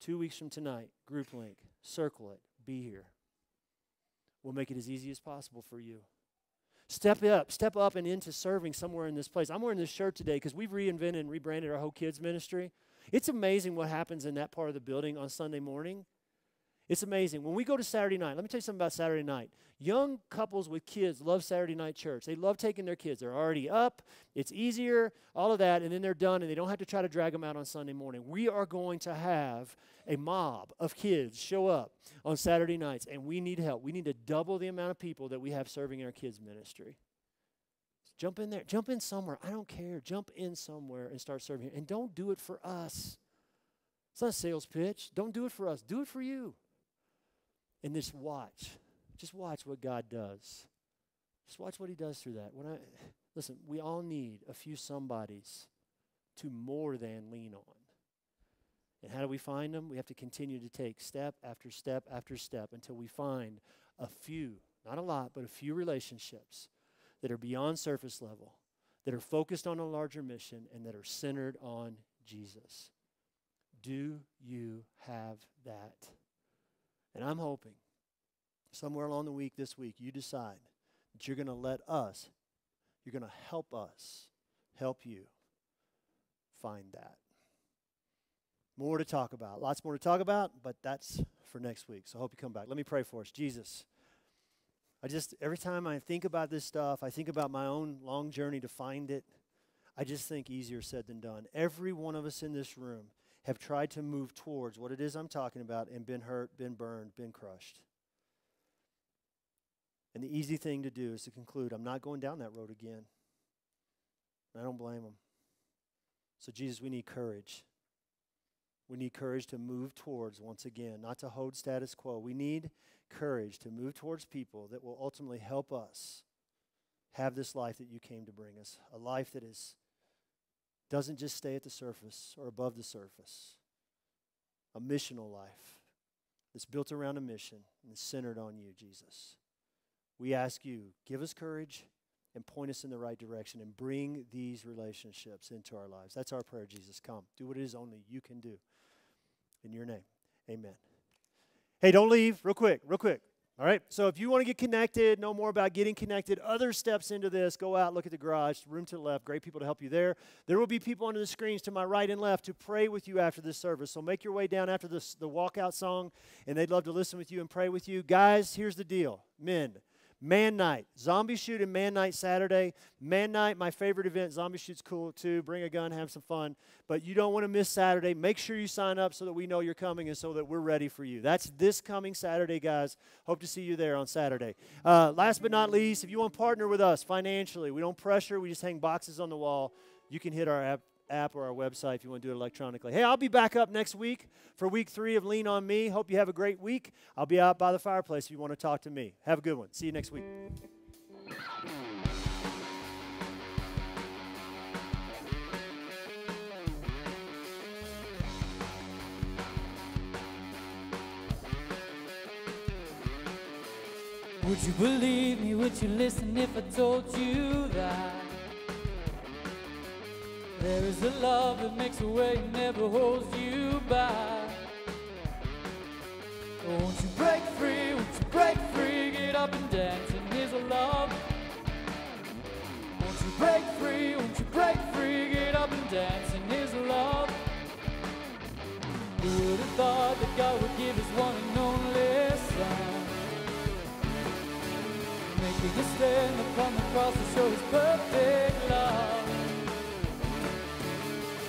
2 weeks from tonight, group link, circle it, be here. We'll make it as easy as possible for you. Step up and into serving somewhere in this place. I'm wearing this shirt today because we've reinvented and rebranded our whole kids ministry. It's amazing what happens in that part of the building on Sunday morning. It's amazing. When we go to Saturday night, let me tell you something about Saturday night. Young couples with kids love Saturday night church. They love taking their kids. They're already up. It's easier, all of that, and then they're done, and they don't have to try to drag them out on Sunday morning. We are going to have a mob of kids show up on Saturday nights, and we need help. We need to double the amount of people that we have serving in our kids' ministry. Jump in there. Jump in somewhere. I don't care. Jump in somewhere and start serving here. And don't do it for us. It's not a sales pitch. Don't do it for us. Do it for you. And just watch. Just watch what God does. Just watch what he does through that. Listen, we all need a few somebodies to more than lean on. And how do we find them? We have to continue to take step after step after step until we find a few, not a lot, but a few relationships that are beyond surface level, that are focused on a larger mission, and that are centered on Jesus. Do you have that? And I'm hoping somewhere along the week this week you decide that you're going to help us help you find that. More to talk about. Lots more to talk about, but that's for next week. So I hope you come back. Let me pray for us. Jesus, every time I think about this stuff, I think about my own long journey to find it. I just think easier said than done. Every one of us in this room have tried to move towards what it is I'm talking about and been hurt, been burned, been crushed. And the easy thing to do is to conclude, I'm not going down that road again. And I don't blame them. So Jesus, we need courage. We need courage to move towards, once again, not to hold status quo. We need courage to move towards people that will ultimately help us have this life that you came to bring us, a life that doesn't just stay at the surface or above the surface, a missional life that's built around a mission and is centered on you, Jesus. We ask you, give us courage and point us in the right direction and bring these relationships into our lives. That's our prayer, Jesus. Come, do what it is only you can do. In your name, amen. Hey, don't leave, real quick. All right, so if you want to get connected, know more about getting connected, other steps into this, go out, look at the garage, room to the left, great people to help you there. There will be people under the screens to my right and left to pray with you after this service. So make your way down after the walkout song, and they'd love to listen with you and pray with you. Guys, here's the deal. Men, Man Night, Zombie Shoot and Man Night Saturday. Man Night, my favorite event. Zombie Shoot's cool too. Bring a gun, have some fun. But you don't want to miss Saturday. Make sure you sign up so that we know you're coming and so that we're ready for you. That's this coming Saturday, guys. Hope to see you there on Saturday. Last but not least, if you want to partner with us financially, we don't pressure. We just hang boxes on the wall. You can hit our app or our website if you want to do it electronically. Hey, I'll be back up next week for week 3 of Lean On Me. Hope you have a great week. I'll be out by the fireplace if you want to talk to me. Have a good one. See you next week. Would you believe me? Would you listen if I told you that there is a love that makes a way and never holds you back? Oh, won't you break free? Won't you break free? Get up and dance, and here's a love. Won't you break free? Won't you break free? Get up and dance, and here's a love. Who would have thought that God would give his one and only son? Making a stand upon the cross to show his perfect love.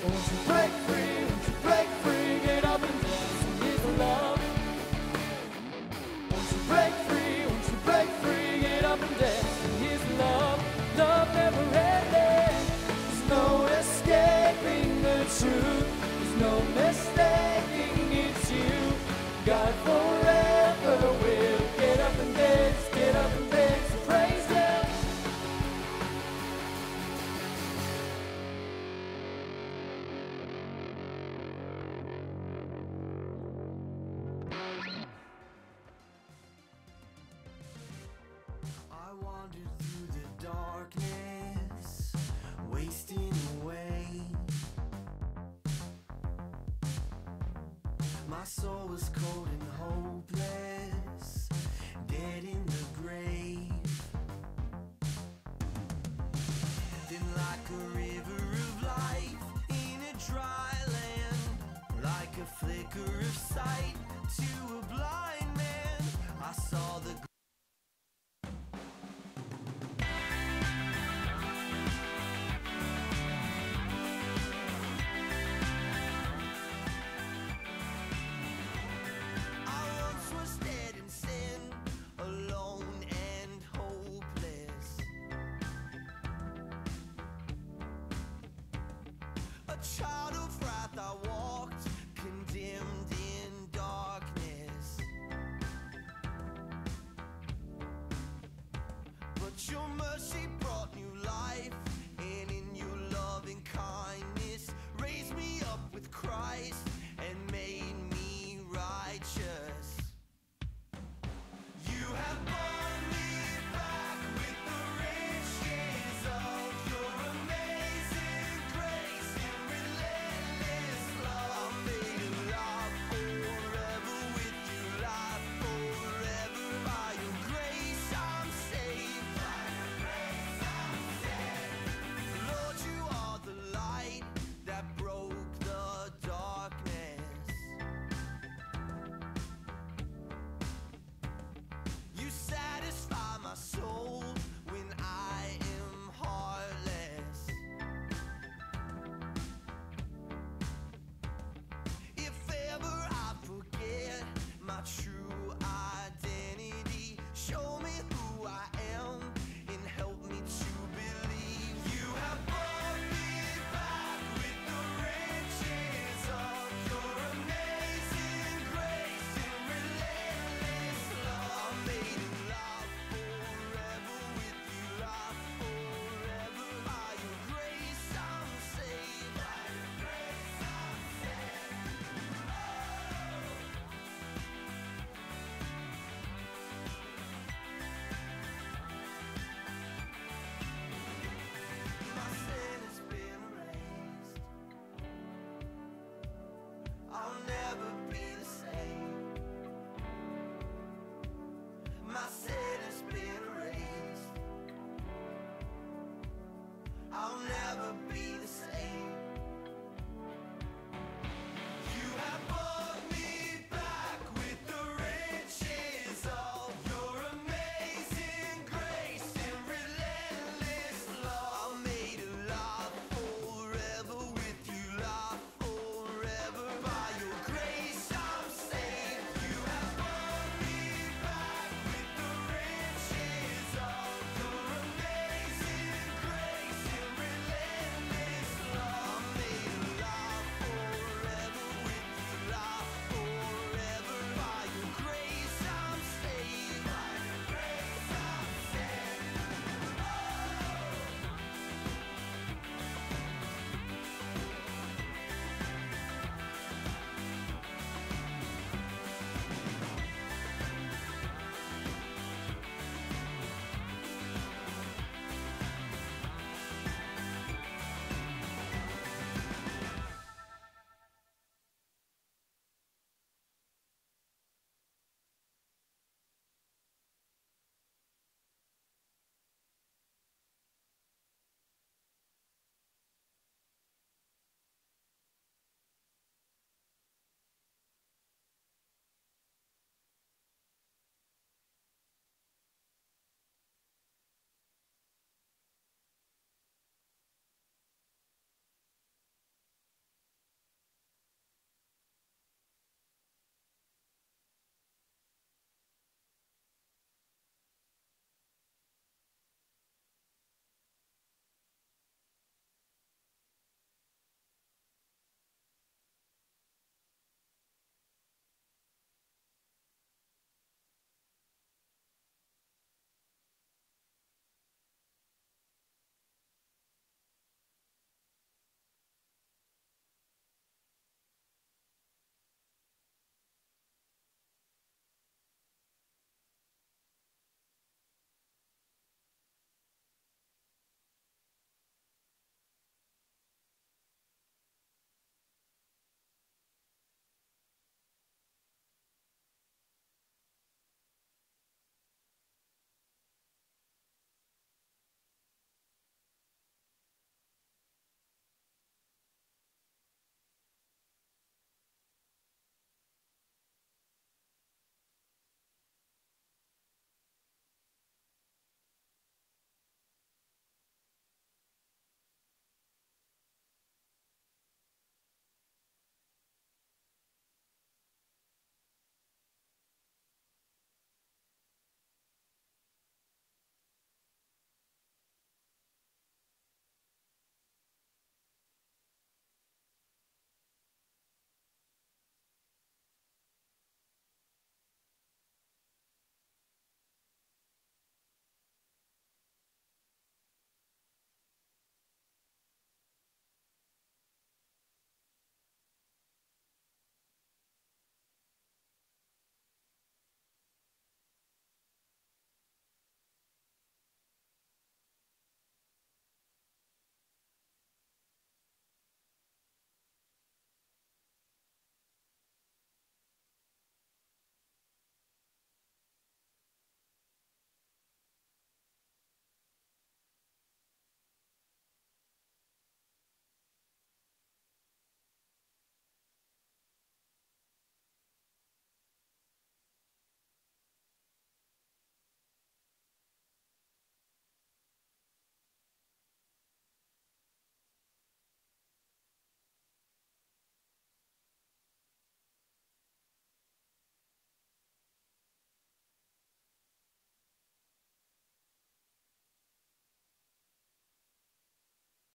Won't you break free? Won't you break free? Get up and dance, and here's the love. Won't you break free? Won't you break free? Get up and dance, and here's the love. Love never ending. There's no escaping the truth. There's no mistaking it's you. God forever will get up and dance, get up and dance, and praise him. I wandered through the darkness, wasting away. My soul was cold and hopeless, dead in the grave. Then like a river of life in a dry land, like a flicker of sight to a blind man, I saw the child of wrath, I walked condemned in darkness. But your mercy